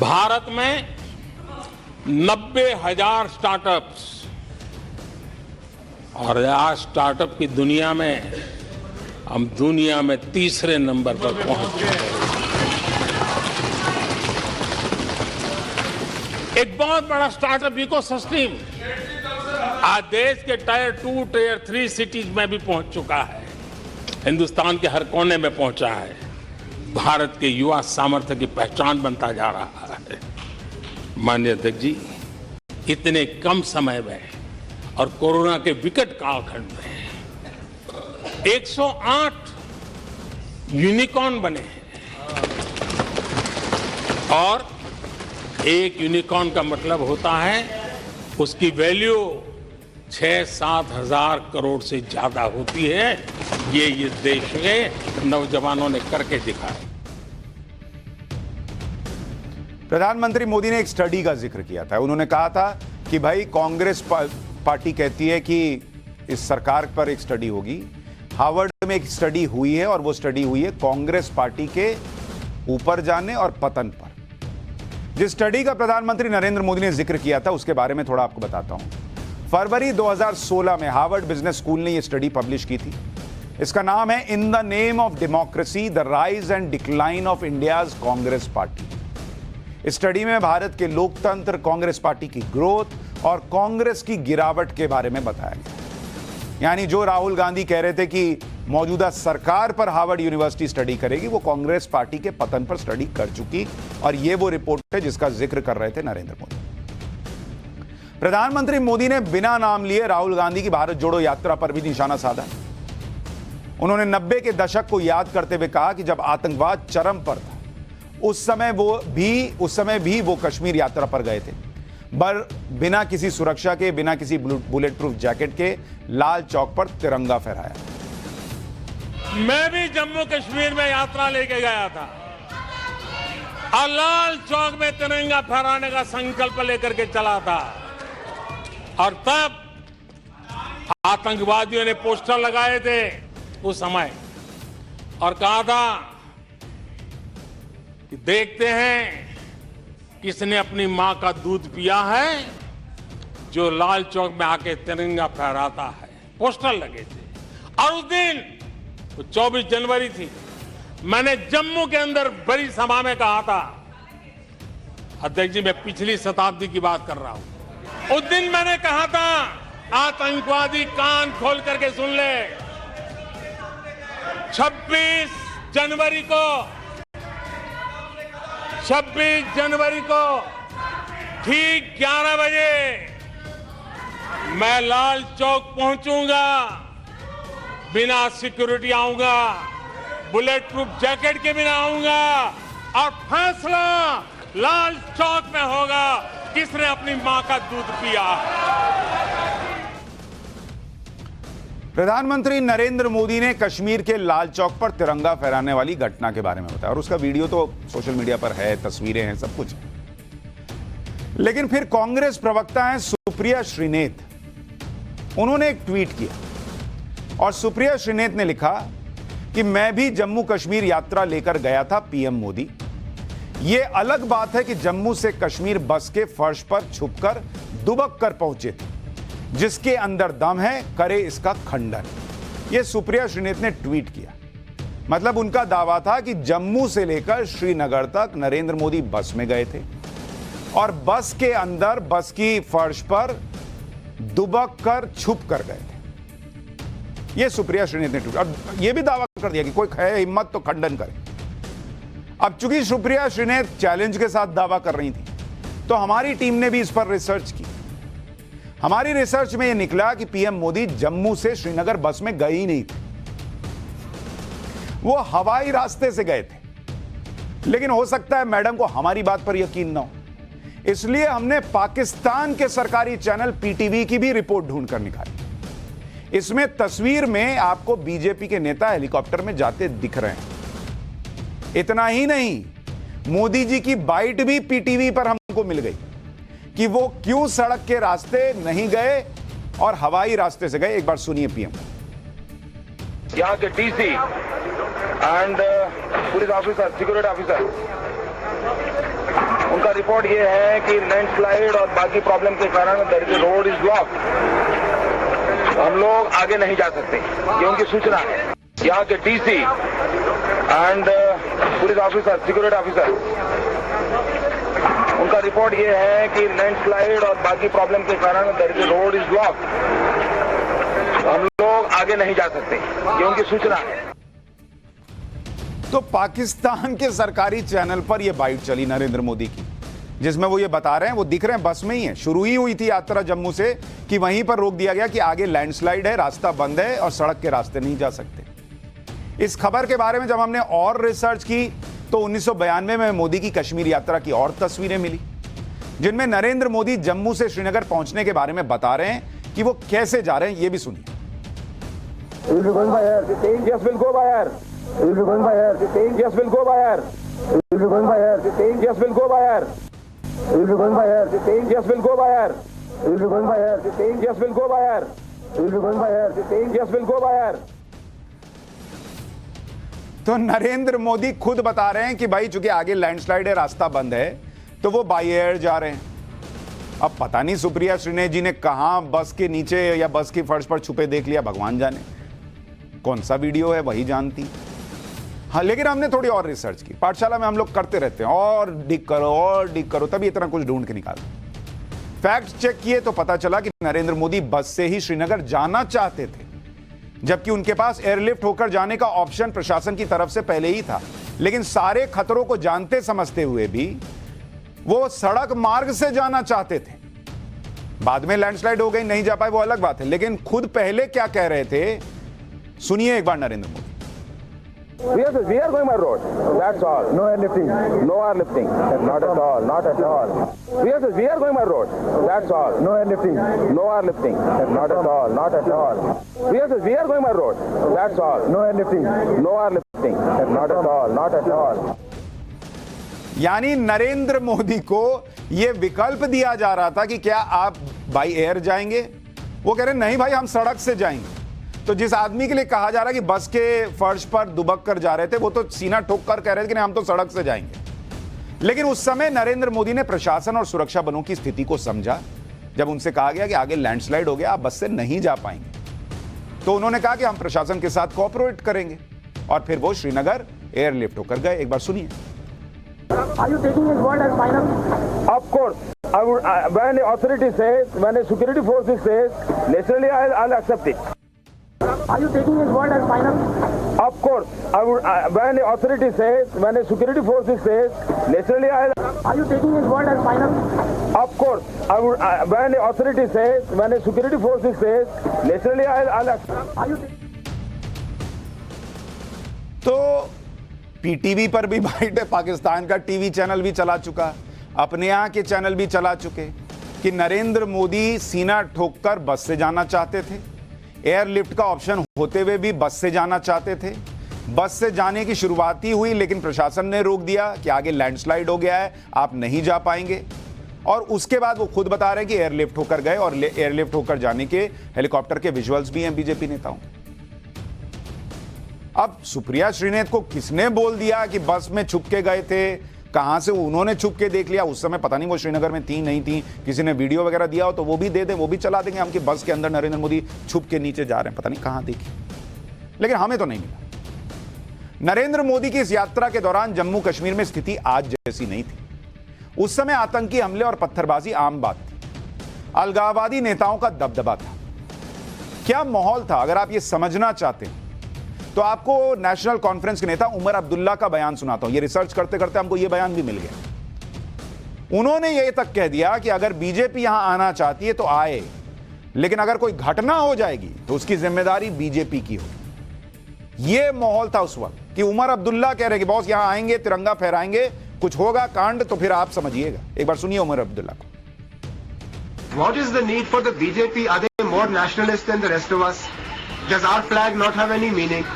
भारत में 90,000 स्टार्टअप्स, और आज स्टार्टअप की दुनिया में हम दुनिया में तीसरे नंबर पर पहुंच चुके हैं। एक बहुत बड़ा स्टार्टअप इकोसिस्टम आज देश के टायर 2, टायर 3 सिटीज में भी पहुंच चुका है। हिंदुस्तान के हर कोने में पहुंचा है। भारत के युवा सामर्थ्य की पहचान बनता जा रहा है। माननीय अध्यक्ष जी, इतने कम समय में और कोरोना के विकट कालखंड में 108 यूनिकॉर्न बने हैं, और एक यूनिकॉर्न का मतलब होता है उसकी वैल्यू 6-7 हजार करोड़ से ज्यादा होती है। ये देश के नौजवानों ने करके दिखाया। प्रधानमंत्री मोदी ने एक स्टडी का जिक्र किया था। उन्होंने कहा था कि भाई कांग्रेस पार्टी कहती है कि इस सरकार पर एक स्टडी होगी। हार्वर्ड में एक स्टडी हुई है और वो स्टडी हुई है कांग्रेस पार्टी के ऊपर जाने और पतन पर। जिस स्टडी का प्रधानमंत्री नरेंद्र मोदी ने जिक्र किया था उसके बारे में थोड़ा आपको बताता हूं। फरवरी 2016 में हार्वर्ड बिजनेस स्कूल ने यह स्टडी पब्लिश की थी। इसका नाम है in the name of democracy, the rise and decline of India's Congress party. इस स्टडी में भारत के लोकतंत्र, कांग्रेस पार्टी की ग्रोथ और कांग्रेस की गिरावट के बारे में बताया गया। यानी जो राहुल गांधी कह रहे थे कि मौजूदा सरकार पर हार्वर्ड यूनिवर्सिटी स्टडी करेगी, वो कांग्रेस पार्टी के पतन पर स्टडी कर चुकी, और ये वो रिपोर्ट है जिसका जिक्र कर रहे थे नरेंद्र मोदी। प्रधानमंत्री मोदी ने बिना नाम लिए राहुल गांधी की भारत जोड़ो यात्रा पर भी निशाना साधा। उन्होंने 90 के दशक को याद करते हुए कहा कि जब आतंकवाद चरम पर था, उस समय भी वो कश्मीर यात्रा पर गए थे, बिना किसी सुरक्षा के, बिना किसी बुलेट प्रूफ जैकेट के लाल चौक पर तिरंगा फहराया। मैं भी जम्मू कश्मीर में यात्रा लेके गया था और लाल चौक में तिरंगा फहराने का संकल्प लेकर के चला था, और तब आतंकवादियों ने पोस्टर लगाए थे उस समय और कहा था कि देखते हैं किसने अपनी मां का दूध पिया है जो लाल चौक में आके तिरंगा फहराता है। पोस्टर लगे थे। और उस दिन 24 जनवरी थी। मैंने जम्मू के अंदर बड़ी सभा में कहा था, अध्यक्ष जी मैं पिछली शताब्दी की बात कर रहा हूं, उस दिन मैंने कहा था आतंकवादी कान खोल करके सुन ले, 26 जनवरी को ठीक 11 बजे मैं लाल चौक पहुंचूंगा, बिना सिक्योरिटी आऊंगा, बुलेट प्रूफ जैकेट के बिना आऊंगा, और फैसला लाल चौक में होगा किसने अपनी मां का दूध पिया। प्रधानमंत्री नरेंद्र मोदी ने कश्मीर के लाल चौक पर तिरंगा फहराने वाली घटना के बारे में बताया, और उसका वीडियो तो सोशल मीडिया पर है, तस्वीरें हैं, सब कुछ है। लेकिन फिर कांग्रेस प्रवक्ता हैं सुप्रिया श्रीनेत, उन्होंने एक ट्वीट किया और सुप्रिया श्रीनेत ने लिखा कि मैं भी जम्मू कश्मीर यात्रा लेकर गया था पीएम मोदी। यह अलग बात है कि जम्मू से कश्मीर बस के फर्श पर छुपकर दुबक कर पहुंचे थे, जिसके अंदर दम है करे इसका खंडन। यह सुप्रिया श्रीनेत ने ट्वीट किया। मतलब उनका दावा था कि जम्मू से लेकर श्रीनगर तक नरेंद्र मोदी बस में गए थे और बस के अंदर, बस की फर्श पर दुबक कर छुप कर गए थे। यह सुप्रिया श्रीनेत ने ट्वीट और यह भी दावा कर दिया कि कोई है हिम्मत तो खंडन करे। अब चूंकि सुप्रिया श्रीनेत चैलेंज के साथ दावा कर रही थी, तो हमारी टीम ने भी इस पर रिसर्च की। हमारी रिसर्च में यह निकला कि पीएम मोदी जम्मू से श्रीनगर बस में गए ही नहीं थे, वो हवाई रास्ते से गए थे। लेकिन हो सकता है मैडम को हमारी बात पर यकीन ना हो, इसलिए हमने पाकिस्तान के सरकारी चैनल पीटीवी की भी रिपोर्ट ढूंढकर निकाली। इसमें तस्वीर में आपको बीजेपी के नेता हेलीकॉप्टर में जाते दिख रहे हैं। इतना ही नहीं, मोदी जी की बाइट भी पीटीवी पर हमको मिल गई कि वो क्यों सड़क के रास्ते नहीं गए और हवाई रास्ते से गए। एक बार सुनिए पीएम। यहाँ के DC and police officer, security officer, उनका रिपोर्ट ये है कि लैंडस्लाइड और बाकी प्रॉब्लम के कारण रोड इज ब्लॉक, हम लोग आगे नहीं जा सकते, ये उनकी सूचना है। यहाँ के DC and police officer, security officer, उनका रिपोर्ट ये है कि लैंडस्लाइड और बाकी प्रॉब्लम के कारण रोड इज ब्लॉक, हम लोग आगे नहीं जा सकते, ये उनकी सूचना है। तो पाकिस्तान के सरकारी चैनल पर यह बाइट चली नरेंद्र मोदी की, जिसमें वो ये बता रहे हैं, वो दिख रहे हैं बस में ही है, शुरू ही हुई थी यात्रा जम्मू से, कि वहीं पर रोक दिया गया कि आगे लैंडस्लाइड है, रास्ता बंद है और सड़क के रास्ते नहीं जा सकते। इस खबर के बारे में जब हमने और रिसर्च की तो 1992 में मोदी की कश्मीर यात्रा की और तस्वीरें मिली, जिनमें नरेंद्र मोदी जम्मू से श्रीनगर पहुंचने के बारे में बता रहे हैं कि वो कैसे जा रहे हैं। ये भी सुनिए। We'll be going by air. Yes, we'll go by air. We'll be going by air. Yes, we'll go by air. We'll be going by air. Yes, we'll go by air. We'll be going by air. Yes, we'll go by air. We'll be going by air. Yes, we'll go by air. तो नरेंद्र मोदी खुद बता रहे हैं कि भाई चूंकि आगे landslide है, रास्ता बंद है, तो वो बाई एयर जा रहे हैं। अब पता नहीं सुप्रिया श्रीनेत जी ने कहां बस के नीचे या बस की फर्श पर छुपे देख लिया, भगवान जाने कौन सा वीडियो है, वही जानती। हाँ, लेकिन हमने थोड़ी और रिसर्च की। पाठशाला में हम लोग करते रहते हैं, और डिग करो तभी इतना कुछ ढूंढ के निकालते। फैक्ट चेक किए तो पता चला कि नरेंद्र मोदी बस से ही श्रीनगर जाना चाहते थे, जबकि उनके पास एयरलिफ्ट होकर जाने का ऑप्शन प्रशासन की तरफ से पहले ही था। लेकिन सारे खतरों को जानते समझते हुए भी वो सड़क मार्ग से जाना चाहते थे। बाद में लैंडस्लाइड हो गई, नहीं जा पाए, वो अलग बात है। लेकिन खुद पहले क्या कह रहे थे, सुनिए एक बार Narendra Modi. Yes, we are going by road. That's all. No airlifting. No airlifting. Not at all. Not at all. Yes, we are going by road. That's all. No airlifting. No airlifting. Not at all. Not at all. Yes, we are going by road. That's all. No airlifting. No airlifting. Not at all. Not at all. यानी नरेंद्र मोदी को यह विकल्प दिया जा रहा था कि क्या आप बाई एयर जाएंगे, वो कह रहे नहीं भाई हम सड़क से जाएंगे। तो जिस आदमी के लिए कहा जा रहा है कि बस के फर्श पर दुबक कर जा रहे थे, वो तो सीना ठोक कर कह रहे थे कि नहीं हम तो सड़क से जाएंगे। लेकिन उस समय नरेंद्र मोदी ने प्रशासन और सुरक्षा बलों की स्थिति को समझा। जब उनसे कहा गया कि आगे लैंडस्लाइड हो गया, आप बस से नहीं जा पाएंगे, तो उन्होंने कहा कि हम प्रशासन के साथ कोऑपरेट करेंगे, और फिर वो श्रीनगर एयरलिफ्ट होकर गए। एक बार सुनिए। Are you taking his word as final? Of course. When the authority says, when the security forces says, naturally I'll accept it. Are you taking his word as final? Of course. When the authority says, when the security forces says, naturally I'll... Are you taking his word as final? Of course. When the authority says, when the security forces says, naturally I'll accept. Are you taking... तो PTV पर भी bite है, पाकिस्तान का TV channel भी चला चुका, अपने यहाँ के चैनल भी चला चुके कि नरेंद्र मोदी सीना ठोककर बस से जाना चाहते थे, एयरलिफ्ट का ऑप्शन होते हुए भी बस से जाना चाहते थे। बस से जाने की शुरुआत ही हुई, लेकिन प्रशासन ने रोक दिया कि आगे लैंडस्लाइड हो गया है, आप नहीं जा पाएंगे। और उसके बाद वो खुद बता रहे हैं कि एयरलिफ्ट होकर गए, और एयरलिफ्ट होकर जाने के हेलीकॉप्टर के विजुअल्स भी हैं बीजेपी नेताओं। अब सुप्रिया श्रीनेत को किसने बोल दिया कि बस में छुप के गए थे, कहां से उन्होंने छुप के देख लिया? उस समय पता नहीं वो श्रीनगर में थी नहीं थी, किसी ने वीडियो वगैरह दिया हो तो वो भी दे दें, वो भी चला देंगे हम कि बस के अंदर नरेंद्र मोदी छुप के नीचे जा रहे हैं, पता नहीं कहां देखी, लेकिन हमें तो नहीं मिला। नरेंद्र मोदी की इस यात्रा के दौरान जम्मू कश्मीर में स्थिति आज जैसी नहीं थी। उस समय आतंकी हमले और पत्थरबाजी आम बात थी, अलगाववादी नेताओं का दबदबा था। क्या माहौल था, अगर आप ये समझना चाहते हैं तो आपको नेशनल कॉन्फ्रेंस के नेता उमर अब्दुल्ला का बयान सुनाता हूं। ये रिसर्च करते करते हमको ये बयान भी मिल गया। उन्होंने ये तक कह दिया कि अगर बीजेपी यहां आना चाहती है तो आए, लेकिन अगर कोई घटना हो जाएगी तो उसकी जिम्मेदारी बीजेपी की हो। यह माहौल था उस वक्त कि उमर अब्दुल्ला कह रहे कि बॉस यहां आएंगे, तिरंगा फहराएंगे, कुछ होगा कांड तो फिर आप समझिएगा। एक बार सुनिए उमर अब्दुल्ला को। What is the need for the BJP? Are they more nationalist than the rest of us? Does our flag not have any meaning?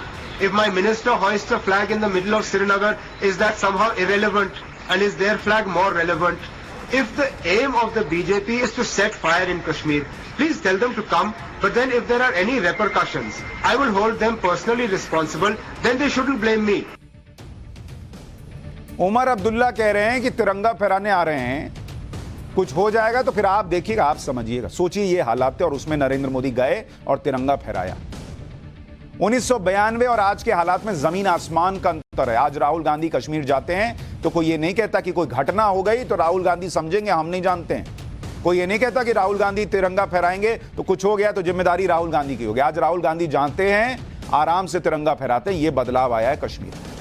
If my minister hoists a flag in the middle of Srinagar, is that somehow irrelevant? And is their flag more relevant? If the aim of the BJP is to set fire in Kashmir, please tell them to come. But then if there are any repercussions, I will hold them personally responsible. Then they shouldn't blame me. Omar Abdullah कह रहे हैं कि तिरंगा फहराने आ रहे हैं, कुछ हो जाएगा तो फिर आप देखिएगा, आप समझिएगा। सोचिए ये हालात थे और उसमें नरेंद्र मोदी गए और तिरंगा फहराया। 1992 और आज के हालात में जमीन आसमान का अंतर है। आज राहुल गांधी कश्मीर जाते हैं तो कोई ये नहीं कहता कि कोई घटना हो गई तो राहुल गांधी समझेंगे हम नहीं जानते हैं। कोई ये नहीं कहता कि राहुल गांधी तिरंगा फहराएंगे तो कुछ हो गया तो जिम्मेदारी राहुल गांधी की होगी। आज राहुल गांधी जानते हैं, आराम से तिरंगा फहराते हैं। ये बदलाव आया है कश्मीर में।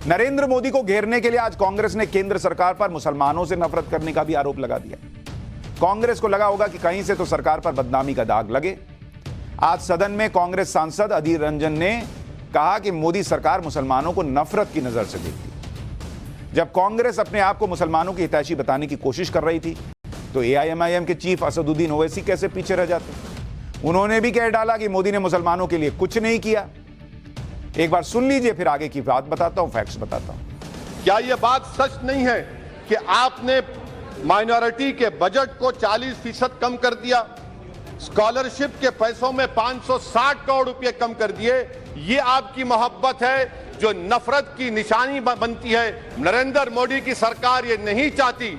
नरेंद्र मोदी को घेरने के लिए आज कांग्रेस ने केंद्र सरकार पर मुसलमानों से नफरत करने का भी आरोप लगा दिया। कांग्रेस को लगा होगा कि कहीं से तो सरकार पर बदनामी का दाग लगे। आज सदन में कांग्रेस सांसद अधीर रंजन ने कहा कि मोदी सरकार मुसलमानों को नफरत की नजर से देखती है। जब कांग्रेस अपने आप को मुसलमानों की हितैषी बताने की कोशिश कर रही थी तो एआईएमआईएम के चीफ असदुद्दीन ओवैसी कैसे पीछे रह जाते। उन्होंने भी कह डाला कि मोदी ने मुसलमानों के लिए कुछ नहीं किया। एक बार सुन लीजिए, फिर आगे की बात बताता हूं, फैक्ट्स बताता हूं। क्या यह बात सच नहीं है कि आपने माइनॉरिटी के बजट को 40% कम कर दिया, स्कॉलरशिप के पैसों में 560 करोड़ रुपए कम कर दिए? ये आपकी मोहब्बत है जो नफरत की निशानी बनती है। नरेंद्र मोदी की सरकार ये नहीं चाहती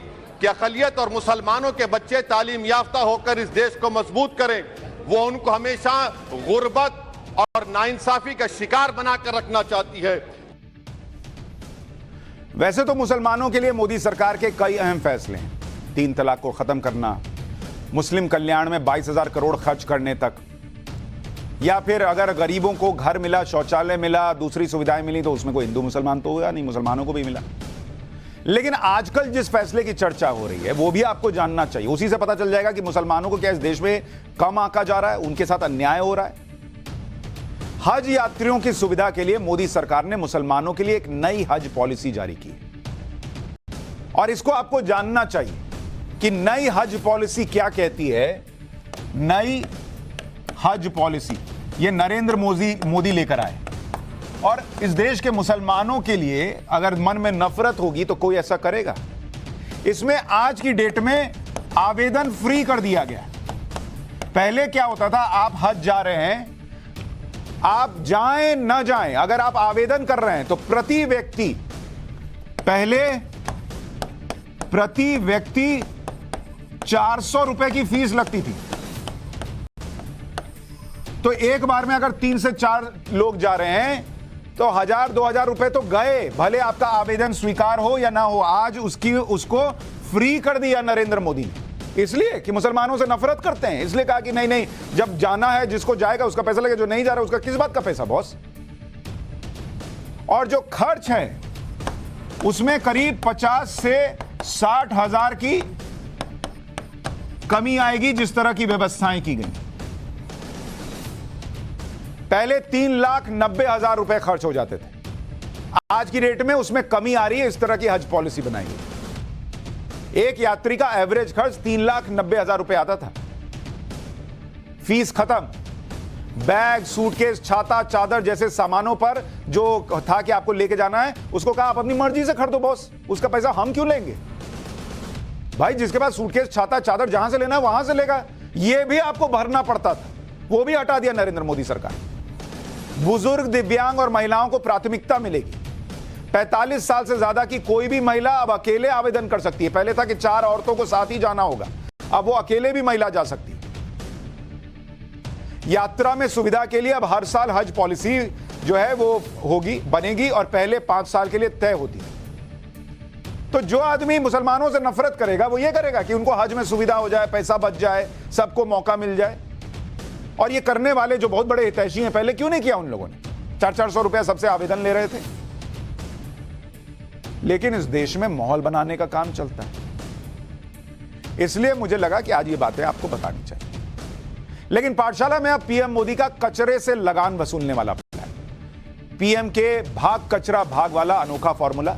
कि अक़लियत और मुसलमानों के बच्चे तालीम याफ्ता होकर इस देश को मजबूत करें। वो उनको हमेशा गुर्बत और नाइंसाफी का शिकार बनाकर रखना चाहती है। वैसे तो मुसलमानों के लिए मोदी सरकार के कई अहम फैसले हैं। 3 तलाक को खत्म करना, मुस्लिम कल्याण में 22,000 करोड़ खर्च करने तक, या फिर अगर गरीबों को घर मिला, शौचालय मिला, दूसरी सुविधाएं मिली तो उसमें कोई हिंदू मुसलमान तो हुआ नहीं, मुसलमानों को भी मिला। लेकिन आजकल जिस फैसले की चर्चा हो रही है वो भी आपको जानना चाहिए। उसी से पता चल जाएगा कि मुसलमानों को क्या इस देश में कम आंका जा रहा है, उनके साथ अन्याय हो रहा है। हज यात्रियों की सुविधा के लिए मोदी सरकार ने मुसलमानों के लिए एक नई हज पॉलिसी जारी की और इसको आपको जानना चाहिए कि नई हज पॉलिसी क्या कहती है। नई हज पॉलिसी ये नरेंद्र मोदी लेकर आए और इस देश के मुसलमानों के लिए अगर मन में नफरत होगी तो कोई ऐसा करेगा। इसमें आज की डेट में आवेदन फ्री कर दिया गया। पहले क्या होता था, आप हज जा रहे हैं, आप जाएं ना जाएं, अगर आप आवेदन कर रहे हैं तो प्रति व्यक्ति 400 रुपए की फीस लगती थी। तो एक बार में अगर 3 से 4 लोग जा रहे हैं तो 1,000-2,000 रुपए तो गए, भले आपका आवेदन स्वीकार हो या ना हो। आज उसको फ्री कर दिया नरेंद्र मोदी ने, इसलिए कि मुसलमानों से नफरत करते हैं। इसलिए कहा कि नहीं, जब जाना है जिसको जाएगा उसका पैसा लगेगा, जो नहीं जा रहा उसका किस बात का पैसा बॉस। और जो खर्च है उसमें करीब 50 से 60 हजार की कमी आएगी जिस तरह की व्यवस्थाएं की गई। पहले 3,90,000 रुपए खर्च हो जाते थे, आज की रेट में उसमें कमी आ रही है। इस तरह की हज पॉलिसी बनाई गई। एक यात्री का एवरेज खर्च 3,90,000 रुपए आता था। फीस खत्म। बैग, सूटकेस, छाता, चादर जैसे सामानों पर जो था कि आपको लेके जाना है, उसको कहा आप अपनी मर्जी से खरीदो बॉस, उसका पैसा हम क्यों लेंगे। भाई जिसके पास सूटकेस, छाता, चादर जहां से लेना है वहां से लेगा। यह भी आपको भरना पड़ता था, वो भी हटा दिया नरेंद्र मोदी सरकार। बुजुर्ग, दिव्यांग और महिलाओं को प्राथमिकता मिलेगी। 45 साल से ज्यादा की कोई भी महिला अब अकेले आवेदन कर सकती है। पहले था कि 4 औरतों को साथ ही जाना होगा, अब वो अकेले भी महिला जा सकती है। यात्रा में सुविधा के लिए अब हर साल हज पॉलिसी जो है वो होगी, बनेगी और पहले 5 साल के लिए तय होती है। तो जो आदमी मुसलमानों से नफरत करेगा वो ये करेगा कि उनको हज में सुविधा हो जाए, पैसा बच जाए, सबको मौका मिल जाए। और ये करने वाले जो बहुत बड़े हितैषी हैं, पहले क्यों नहीं किया उन लोगों ने? 400 रुपया सबसे आवेदन ले रहे थे। लेकिन इस देश में माहौल बनाने का काम चलता है, इसलिए मुझे लगा कि आज ये बातें आपको बतानी चाहिए। लेकिन पाठशाला में अब पीएम मोदी का कचरे से लगान वसूलने वाला प्लान, पीएम के भाग कचरा भाग वाला अनोखा फॉर्मूला,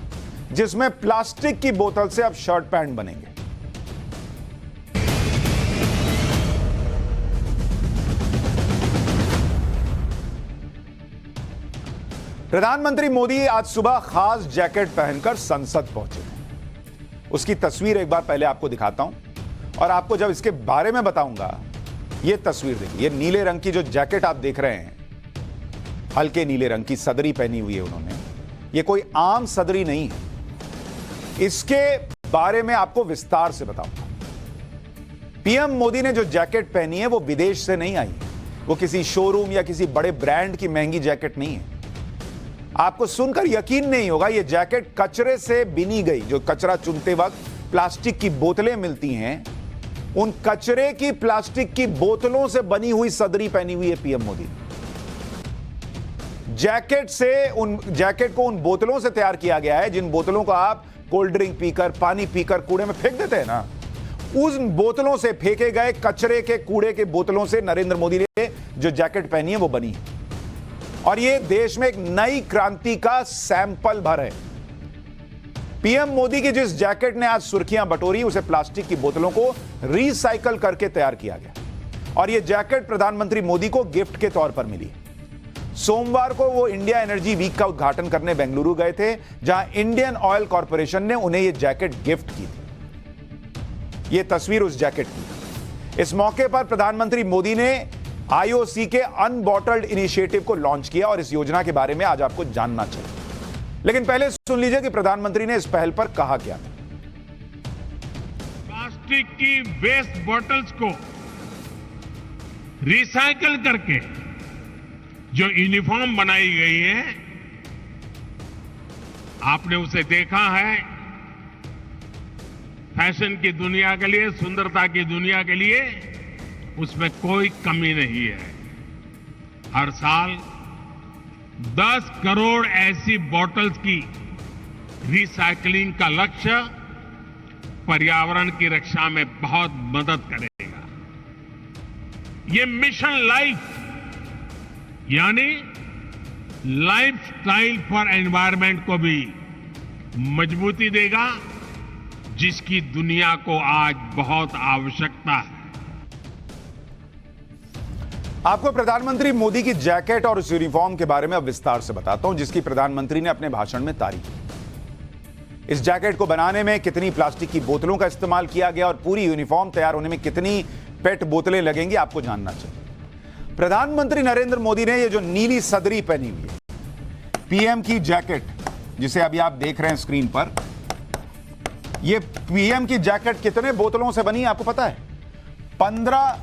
जिसमें प्लास्टिक की बोतल से अब शर्ट पैंट बनेंगे। प्रधानमंत्री मोदी आज सुबह खास जैकेट पहनकर संसद पहुंचे थे। उसकी तस्वीर एक बार पहले आपको दिखाता हूं और आपको जब इसके बारे में बताऊंगा, यह तस्वीर देखिए। यह नीले रंग की जो जैकेट आप देख रहे हैं, हल्के नीले रंग की सदरी पहनी हुई है उन्होंने। यह कोई आम सदरी नहीं है। इसके बारे में आपको विस्तार से बताऊंगा। पीएम मोदी ने जो जैकेट पहनी है वो विदेश से नहीं आई, वो किसी शोरूम या किसी बड़े ब्रांड की महंगी जैकेट नहीं है। आपको सुनकर यकीन नहीं होगा, यह जैकेट कचरे से बिनी गई। जो कचरा चुनते वक्त प्लास्टिक की बोतलें मिलती हैं, उन कचरे की प्लास्टिक की बोतलों से बनी हुई सदरी पहनी हुई है पीएम मोदी। जैकेट को उन बोतलों से तैयार किया गया है जिन बोतलों को आप कोल्ड ड्रिंक पीकर, पानी पीकर कूड़े में फेंक देते हैं ना। उन बोतलों से, फेंके गए कचरे के कूड़े के बोतलों से नरेंद्र मोदी ने जो जैकेट पहनी है वो बनी है। और ये देश में एक नई क्रांति का सैंपल भर है। पीएम मोदी की जिस जैकेट ने आज सुर्खियां बटोरी, उसे प्लास्टिक की बोतलों को रिसाइकल करके तैयार किया गया। और यह जैकेट प्रधानमंत्री मोदी को गिफ्ट के तौर पर मिली। सोमवार को वो इंडिया एनर्जी वीक का उद्घाटन करने बेंगलुरु गए थे, जहां इंडियन ऑयल कॉर्पोरेशन ने उन्हें यह जैकेट गिफ्ट की थी। यह तस्वीर उस जैकेट की। इस मौके पर प्रधानमंत्री मोदी ने आईओसी के अनबॉटल्ड इनिशिएटिव को लॉन्च किया और इस योजना के बारे में आज आपको जानना चाहिए। लेकिन पहले सुन लीजिए कि प्रधानमंत्री ने इस पहल पर कहा क्या था। प्लास्टिक की वेस्ट बॉटल्स को रिसाइकल करके जो यूनिफॉर्म बनाई गई है, आपने उसे देखा है। फैशन की दुनिया के लिए, सुंदरता की दुनिया के लिए उसमें कोई कमी नहीं है। हर साल 10 करोड़ ऐसी बॉटल्स की रिसाइकलिंग का लक्ष्य पर्यावरण की रक्षा में बहुत मदद करेगा। ये मिशन लाइफ यानी लाइफस्टाइल फॉर एनवायरनमेंट को भी मजबूती देगा, जिसकी दुनिया को आज बहुत आवश्यकता है। आपको प्रधानमंत्री मोदी की जैकेट और उस यूनिफॉर्म के बारे में अब विस्तार से बताता हूं, जिसकी प्रधानमंत्री ने अपने भाषण में तारीफ की। इस जैकेट को बनाने में कितनी प्लास्टिक की बोतलों का इस्तेमाल किया गया और पूरी यूनिफॉर्म तैयार होने में कितनी पेट बोतलें लगेंगी, आपको जानना चाहिए। प्रधानमंत्री नरेंद्र मोदी ने यह जो नीली सदरी पहनी हुई है, पीएम की जैकेट, जिसे अभी आप देख रहे हैं स्क्रीन पर, यह पीएम की जैकेट कितने बोतलों से बनी है आपको पता है? 15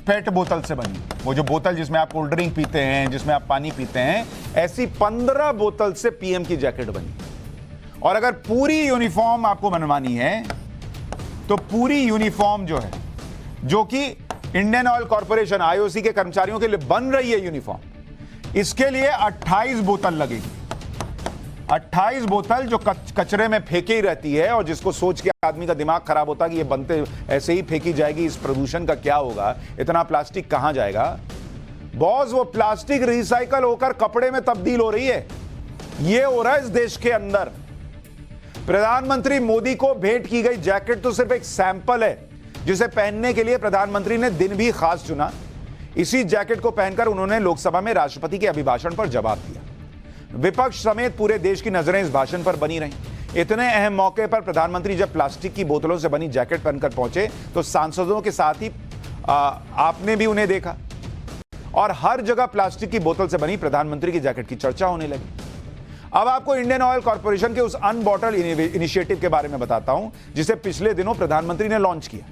पेट बोतल से बनी। वो जो बोतल जिसमें आप कोल्ड ड्रिंक पीते हैं, जिसमें आप पानी पीते हैं, ऐसी 15 बोतल से पीएम की जैकेट बनी। और अगर पूरी यूनिफॉर्म आपको बनवानी है तो पूरी यूनिफॉर्म जो है, जो कि इंडियन ऑयल कॉर्पोरेशन आईओसी के कर्मचारियों के लिए बन रही है यूनिफॉर्म, इसके लिए 28 बोतल लगेगी। 28 बोतल जो कचरे में फेंकी ही रहती है और जिसको सोच के आदमी का दिमाग खराब होता है कि ये बनते ऐसे ही फेंकी जाएगी, इस प्रदूषण का क्या होगा, इतना प्लास्टिक कहां जाएगा। बॉस, वो प्लास्टिक रिसाइकल होकर कपड़े में तब्दील हो रही है। ये हो रहा है इस देश के अंदर। प्रधानमंत्री मोदी को भेंट की गई जैकेट तो सिर्फ एक सैंपल है, जिसे पहनने के लिए प्रधानमंत्री ने दिन भी खास चुना। इसी जैकेट को पहनकर उन्होंने लोकसभा में राष्ट्रपति के अभिभाषण पर जवाब दिया। विपक्ष समेत पूरे देश की नजरें इस भाषण पर बनी रहीं। इतने अहम मौके पर प्रधानमंत्री जब प्लास्टिक की बोतलों से बनी जैकेट पहनकर पहुंचे तो सांसदों के साथ ही आपने भी उन्हें देखा और हर जगह प्लास्टिक की बोतल से बनी प्रधानमंत्री की जैकेट की चर्चा होने लगी। अब आपको इंडियन ऑयल कॉर्पोरेशन के उस अनबॉटल्ड इनिशिएटिव के बारे में बताता हूं, जिसे पिछले दिनों प्रधानमंत्री ने लॉन्च किया।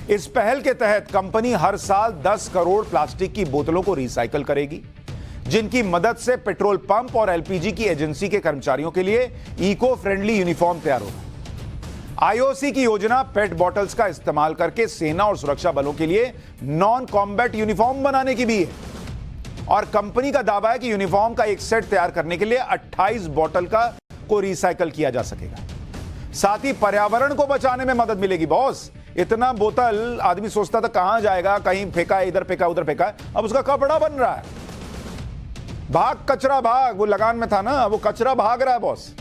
इस पहल के तहत कंपनी हर साल 10 करोड़ प्लास्टिक की बोतलों को रिसाइकल करेगी, जिनकी मदद से पेट्रोल पंप और एलपीजी की एजेंसी के कर्मचारियों के लिए इको फ्रेंडली यूनिफॉर्म तैयार होगा। आईओसी की योजना पेट बॉटल्स का इस्तेमाल करके सेना और सुरक्षा बलों के लिए नॉन कॉम्बैट यूनिफॉर्म बनाने की भी है। और कंपनी का दावा है कि यूनिफॉर्म का एक सेट तैयार करने के लिए 28 बोतल को रिसाइकल किया जा सकेगा। साथ ही पर्यावरण को बचाने में मदद मिलेगी। बॉस, इतना बोतल आदमी सोचता था कहां जाएगा, कहीं फेंका, इधर फेंका, उधर फेंका, अब उसका कपड़ा बन रहा है। भाग कचरा भाग, वो लगान में था ना, वो कचरा भाग रहा है बॉस।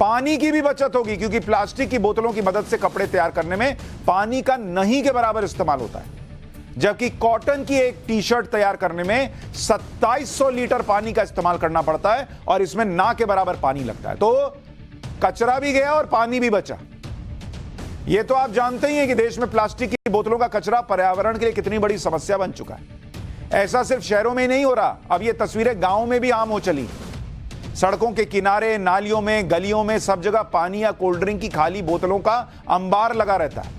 पानी की भी बचत होगी क्योंकि प्लास्टिक की बोतलों की मदद से कपड़े तैयार करने में पानी का नहीं के बराबर इस्तेमाल होता है, जबकि कॉटन की एक टी शर्ट तैयार करने में 2700 लीटर पानी का इस्तेमाल करना पड़ता है और इसमें ना के बराबर पानी लगता है। तो कचरा भी गया और पानी भी बचा। यह तो आप जानते ही हैं कि देश में प्लास्टिक की बोतलों का कचरा पर्यावरण के लिए कितनी बड़ी समस्या बन चुका है। ऐसा सिर्फ शहरों में ही नहीं हो रहा, अब ये तस्वीरें गांवों में भी आम हो चली। सड़कों के किनारे, नालियों में, गलियों में सब जगह पानी या कोल्ड ड्रिंक की खाली बोतलों का अंबार लगा रहता है।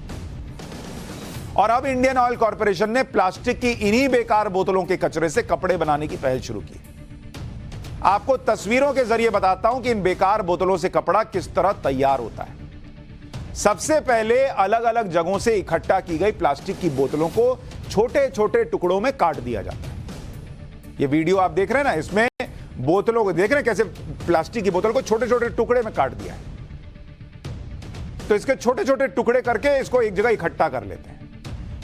और अब इंडियन ऑयल कॉर्पोरेशन ने प्लास्टिक की इन्हीं बेकार बोतलों के कचरे से कपड़े बनाने की पहल शुरू की। आपको तस्वीरों के जरिए बताता हूं कि इन बेकार बोतलों से कपड़ा किस तरह तैयार होता है। सबसे पहले अलग अलग जगहों से इकट्ठा की गई प्लास्टिक की बोतलों को छोटे छोटे टुकड़ों में काट दिया जाता है। ये वीडियो आप देख रहे हैं ना, इसमें बोतलों को देख रहे हैं कैसे प्लास्टिक की बोतल को छोटे छोटे टुकड़े में काट दिया है। तो इसके छोटे छोटे टुकड़े करके इसको एक जगह इकट्ठा कर लेते हैं।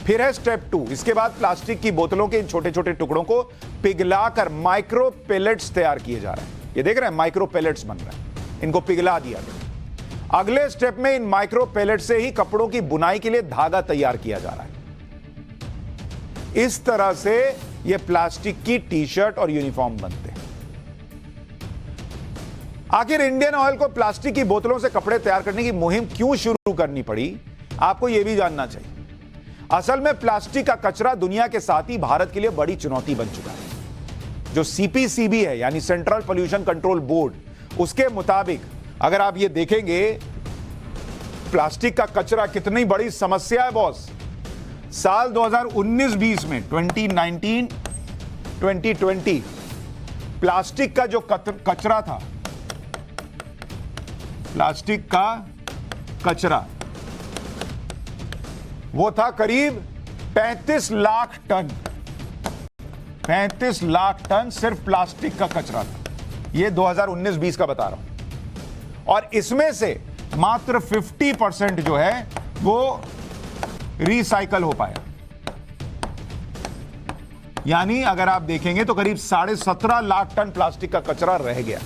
फिर है स्टेप 2। इसके बाद प्लास्टिक की बोतलों के इन छोटे छोटे टुकड़ों को पिघलाकर माइक्रो पेलेट्स तैयार किए जा रहे हैं। ये देख रहे हैं, माइक्रो पेलेट्स बन रहे हैं, इनको पिघला दिया गया। अगले स्टेप में इन माइक्रो पेलेट से ही कपड़ों की बुनाई के लिए धागा तैयार किया जा रहा है। इस तरह से यह प्लास्टिक की टी शर्ट और यूनिफॉर्म बनते हैं। आखिर इंडियन ऑयल को प्लास्टिक की बोतलों से कपड़े तैयार करने की मुहिम क्यों शुरू करनी पड़ी, आपको यह भी जानना चाहिए। असल में प्लास्टिक का कचरा दुनिया के साथ ही भारत के लिए बड़ी चुनौती बन चुका है। जो सीपीसीबी है यानी सेंट्रल पोल्यूशन कंट्रोल बोर्ड, उसके मुताबिक अगर आप ये देखेंगे प्लास्टिक का कचरा कितनी बड़ी समस्या है बॉस। साल 2019-20 में 2019-2020 प्लास्टिक का जो कचरा था, प्लास्टिक का कचरा वो था करीब 35 लाख टन। 35 लाख टन सिर्फ प्लास्टिक का कचरा था। ये 2019-20 का बता रहा हूं। और इसमें से मात्र 50% जो है वो रिसाइकल हो पाया। यानी अगर आप देखेंगे तो करीब 17.5 लाख टन प्लास्टिक का कचरा रह गया।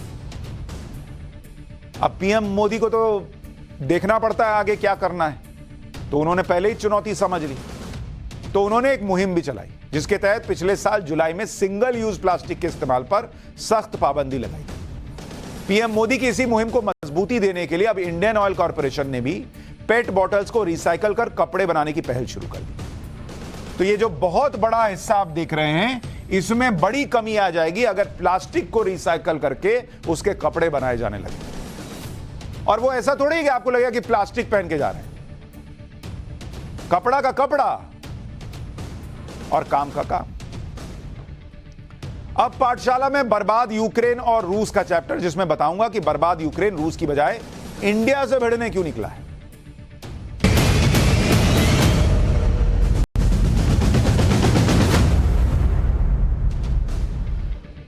अब पीएम मोदी को तो देखना पड़ता है आगे क्या करना है, तो उन्होंने पहले ही चुनौती समझ ली। तो उन्होंने एक मुहिम भी चलाई जिसके तहत पिछले साल जुलाई में सिंगल यूज प्लास्टिक के इस्तेमाल पर सख्त पाबंदी लगाई। पीएम मोदी की इसी मुहिम को मजबूती देने के लिए अब इंडियन ऑयल कॉर्पोरेशन ने भी पेट बॉटल्स को रिसाइकल कर कपड़े बनाने की पहल शुरू कर दी। तो ये जो बहुत बड़ा हिस्सा आप देख रहे हैं, इसमें बड़ी कमी आ जाएगी अगर प्लास्टिक को रिसाइकल करके उसके कपड़े बनाए जाने लगे। और वो ऐसा थोड़ी है कि आपको लगेगा कि प्लास्टिक पहन के जा रहे हैं। कपड़ा का कपड़ा और काम का काम। अब पाठशाला में बर्बाद यूक्रेन और रूस का चैप्टर, जिसमें बताऊंगा कि बर्बाद यूक्रेन रूस की बजाय इंडिया से भिड़ने क्यों निकला है।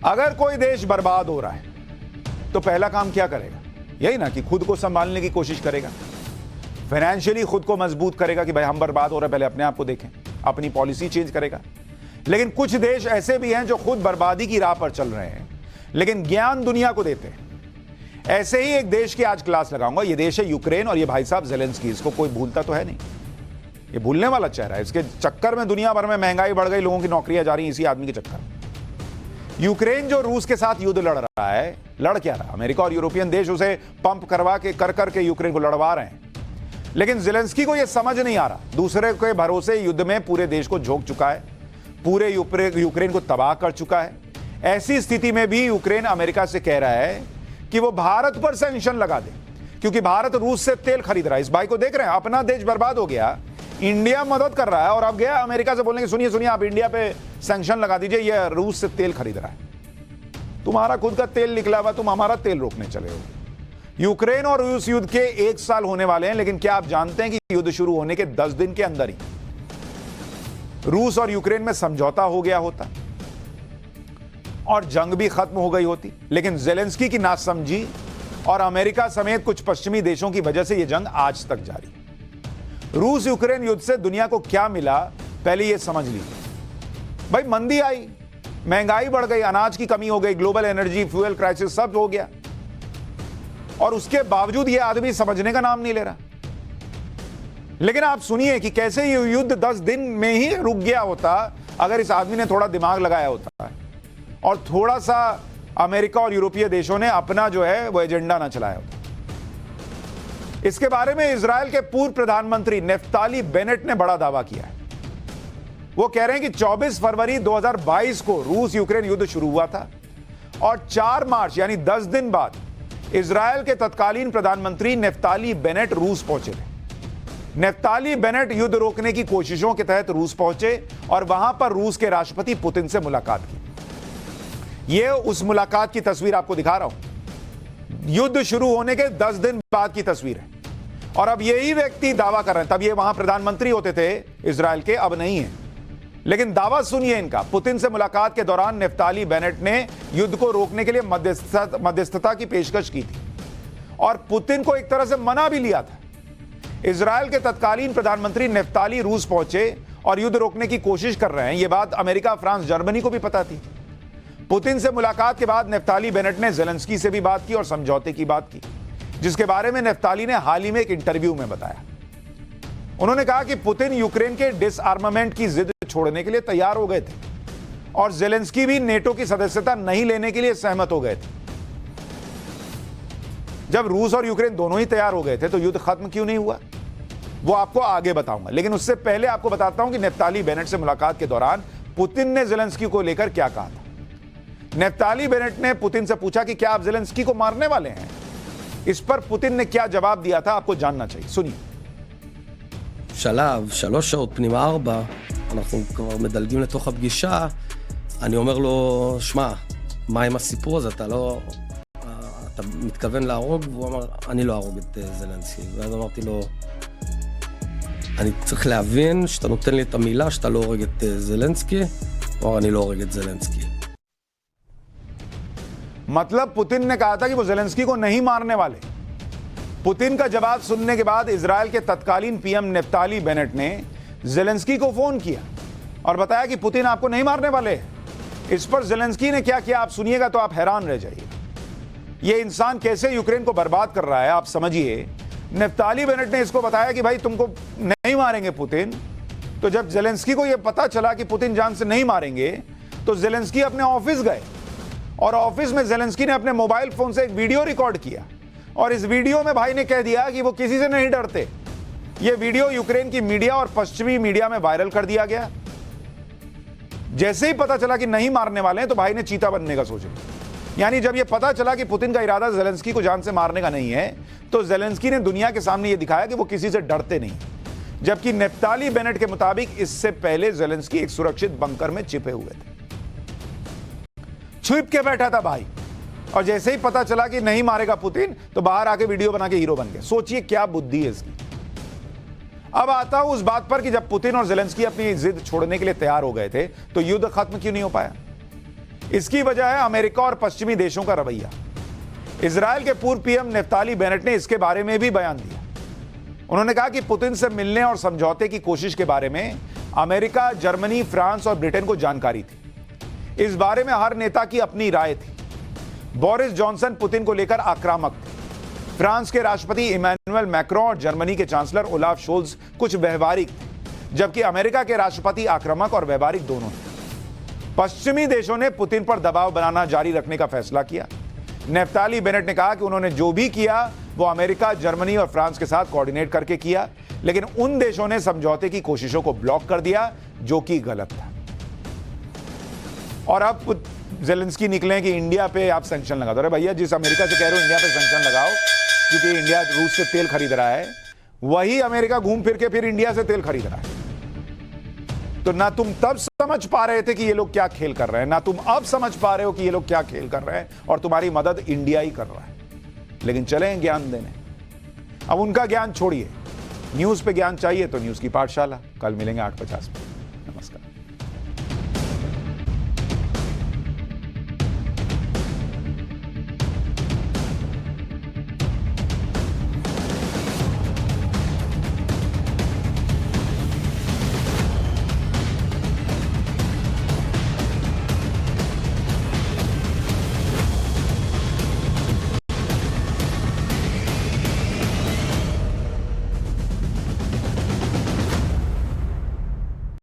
अगर कोई देश बर्बाद हो रहा है तो पहला काम क्या करेगा? यही ना कि खुद को संभालने की कोशिश करेगा, फाइनेंशियली खुद को मजबूत करेगा कि भाई हम बर्बाद हो रहे हैं, पहले अपने आप को देखें, अपनी पॉलिसी चेंज करेगा। लेकिन कुछ देश ऐसे भी हैं जो खुद बर्बादी की राह पर चल रहे हैं लेकिन ज्ञान दुनिया को देते हैं। ऐसे ही एक देश की आज क्लास लगाऊंगा। यह देश है यूक्रेन और ये भाई साहब ज़ेलेंस्की। इसको कोई भूलता तो है नहीं, ये भूलने वाला चेहरा है। इसके चक्कर में दुनिया भर में महंगाई बढ़ गई, लोगों की नौकरियां जा रही हैं इसी आदमी के चक्कर में। यूक्रेन जो रूस के साथ युद्ध लड़ रहा है, लड़ क्या रहा? अमेरिका और यूरोपियन देश उसे पंप करवा के कर यूक्रेन को लड़वा रहे हैं। लेकिन ज़ेलेंस्की को यह समझ नहीं आ रहा, दूसरे के भरोसे युद्ध में पूरे देश को झोंक चुका है, पूरे यूक्रेन को तबाह कर चुका है। ऐसी स्थिति में भी यूक्रेन अमेरिका से कह रहा है कि वो भारत पर सैंक्शन लगा दे, क्योंकि भारत रूस से तेल खरीद रहा है। इस भाई को देख रहे हैं, अपना देश बर्बाद हो गया, इंडिया मदद कर रहा है और अब गया अमेरिका से बोलने की सुनिए सुनिए आप इंडिया पे सैंक्शन लगा दीजिए, ये रूस से तेल खरीद रहा है। तुम्हारा खुद का तेल निकला हुआ, तुम हमारा तेल रोकने चले हो। यूक्रेन और रूस युद्ध के 1 साल होने वाले हैं, लेकिन क्या आप जानते हैं कि युद्ध शुरू होने के 10 दिन के अंदर ही रूस और यूक्रेन में समझौता हो गया होता? और जंग भी खत्म हो गई होती। लेकिन जेलेंस्की की नासमझी और अमेरिका समेत कुछ पश्चिमी देशों की वजह से यह जंग आज तक जारी है। रूस यूक्रेन युद्ध से दुनिया को क्या मिला, पहले यह समझ लीजिए। भाई मंदी आई, महंगाई बढ़ गई, अनाज की कमी हो गई, ग्लोबल एनर्जी फ्यूल क्राइसिस सब हो गया, और उसके बावजूद यह आदमी समझने का नाम नहीं ले रहा। लेकिन आप सुनिए कि कैसे ये युद्ध 10 दिन में ही रुक गया होता अगर इस आदमी ने थोड़ा दिमाग लगाया होता और थोड़ा सा अमेरिका और यूरोपीय देशों ने अपना जो है वो एजेंडा ना चलाया होता। इसके बारे में इजराइल के पूर्व प्रधानमंत्री नेफ्ताली बेनेट ने बड़ा दावा किया है। वो कह रहे हैं कि 24 फरवरी 2022 को रूस यूक्रेन युद्ध शुरू हुआ था और 4 मार्च यानी 10 दिन बाद इजराइल के तत्कालीन प्रधानमंत्री नेफ्ताली बेनेट रूस पहुंचे थे। नेफ्ताली बेनेट युद्ध रोकने की कोशिशों के तहत रूस पहुंचे और वहां पर रूस के राष्ट्रपति पुतिन से मुलाकात की। यह उस मुलाकात की तस्वीर आपको दिखा रहा हूं। युद्ध शुरू होने के 10 दिन बाद की तस्वीर है और अब यही व्यक्ति दावा कर रहे हैं, तब ये वहां प्रधानमंत्री होते थे इजराइल के, अब नहीं है। लेकिन दावा सुनिए इनका, पुतिन से मुलाकात के दौरान नेफ्ताली बेनेट ने युद्ध को रोकने के लिए मध्यस्थता की पेशकश की थी और पुतिन को एक तरह से मना भी लिया था। इजराइल के तत्कालीन प्रधानमंत्री नेफ्ताली रूस पहुंचे और युद्ध रोकने की कोशिश कर रहे हैं, यह बात अमेरिका, फ्रांस, जर्मनी को भी पता थी। पुतिन से मुलाकात के बाद नेफ्ताली बेनेट ने जेलेंस्की से भी बात की और समझौते की बात की, जिसके बारे में नेफ्ताली ने हाल ही में एक इंटरव्यू में बताया। उन्होंने कहा कि पुतिन यूक्रेन के डिसआर्मामेंट की जिद छोड़ने के लिए तैयार हो गए थे और जेलेंस्की भी नेटो की सदस्यता नहीं लेने के लिए सहमत हो गए थे। जब रूस और यूक्रेन दोनों ही तैयार हो गए थे तो युद्ध खत्म क्यों नहीं हुआ, वो आपको आगे बताऊंगा। लेकिन उससे पहले आपको बताता हूं कि नेफ्ताली बेनेट से मुलाकात के दौरान पुतिन ने जेलेंस्की को लेकर क्या कहा था। नेफ्ताली बेनेट ने पुतिन से पूछा कि क्या आप जेलेंस्की को मारने वाले हैं। इस पर पुतिन ने क्या जवाब दिया था आपको जानना चाहिए, सुनिए। שלב, 3 שעות פנימה 4, אנחנו כבר מדלגים לתוך הפגישה, אני אומר לו, שמע, מה עם הסיפור הזה, אתה מתכוון להרוג? והוא אמר, אני לא ארוג את זלנסקי. ואז אמרתי לו, אני צריך להבין שאתה נותן לי את המילה שאתה לא הורג את זלנסקי, או אני לא הורג את זלנסקי. मतलब पुतिन ने कहा था कि वो जेलेंस्की को नहीं मारने वाले। पुतिन का जवाब सुनने के बाद इजराइल के तत्कालीन पीएम नेफ्ताली बेनेट ने जेलेंस्की को फोन किया और बताया कि पुतिन आपको नहीं मारने वाले। इस पर जेलेंस्की ने क्या किया आप सुनिएगा तो आप हैरान रह जाइए। ये इंसान कैसे यूक्रेन को बर्बाद कर रहा है आप समझिए। नेफ्ताली बेनेट ने इसको बताया कि भाई तुमको नहीं मारेंगे पुतिन। तो जब जेलेंस्की को यह पता चला कि पुतिन जान से नहीं मारेंगे तो जेलेंस्की अपने ऑफिस गए और ऑफिस में जेलेंस्की ने अपने मोबाइल फोन से एक वीडियो रिकॉर्ड किया और इस वीडियो में भाई ने कह दिया कि वो किसी से नहीं डरते। ये वीडियो यूक्रेन की मीडिया और पश्चिमी मीडिया में वायरल कर दिया गया। जैसे ही पता चला कि नहीं मारने वाले हैं तो भाई ने चीता बनने का सोचा। यानी जब ये पता चला कि पुतिन का इरादा जेलेंस्की को जान से मारने का नहीं है तो जेलेंस्की ने दुनिया के सामने ये दिखाया कि वो किसी से डरते नहीं। जबकि नेफ्ताली बेनेट के मुताबिक इससे पहले जेलेंस्की एक सुरक्षित बंकर में छिपे हुए थे, छुप के बैठा था भाई, और जैसे ही पता चला कि नहीं मारेगा पुतिन तो बाहर आके वीडियो बना के हीरो बन गए। सोचिए क्या बुद्धि है इसकी। अब आता हूं उस बात पर कि जब पुतिन और जेलेंस्की अपनी जिद छोड़ने के लिए तैयार हो गए थे तो युद्ध खत्म क्यों नहीं हो पाया। इसकी वजह है अमेरिका और पश्चिमी देशों का रवैया। इजराइल के पूर्व पीएम नेफ्ताली बेनेट ने इसके बारे में भी बयान दिया। उन्होंने कहा कि पुतिन से मिलने और समझौते की कोशिश के बारे में अमेरिका, जर्मनी, फ्रांस और ब्रिटेन को जानकारी थी। इस बारे में हर नेता की अपनी राय थी। बोरिस जॉनसन पुतिन को लेकर आक्रामक थे। फ्रांस के राष्ट्रपति इमैनुअल मैक्रों और जर्मनी के चांसलर ओलाफ शोल्ज कुछ व्यवहारिक थे, जबकि अमेरिका के राष्ट्रपति आक्रामक और व्यवहारिक दोनों थे। पश्चिमी देशों ने पुतिन पर दबाव बनाना जारी रखने का फैसला किया। नेफ्ताली बेनेट ने कहा कि उन्होंने जो भी किया वो अमेरिका, जर्मनी और फ्रांस के साथ कोऑर्डिनेट करके किया, लेकिन उन देशों ने समझौते की कोशिशों को ब्लॉक कर दिया जो कि गलत था। और अब जेलेंस्की निकले कि इंडिया पे आप सैंक्शन लगा दो। अरे भैया, जिस अमेरिका से कह रहे हो इंडिया पे सैंक्शन लगाओ क्योंकि इंडिया रूस से तेल खरीद रहा है, वही अमेरिका घूम फिर के फिर इंडिया से तेल खरीद रहा है। तो ना तुम तब समझ पा रहे थे कि ये लोग क्या खेल कर रहे हैं, ना तुम अब समझ पा रहे हो कि ये लोग क्या खेल कर रहे हैं, और तुम्हारी मदद इंडिया ही कर रहा है। लेकिन चलें ज्ञान देने। अब उनका ज्ञान छोड़िए, न्यूज पे ज्ञान चाहिए तो न्यूज की पाठशाला। कल मिलेंगे 8:50 पे।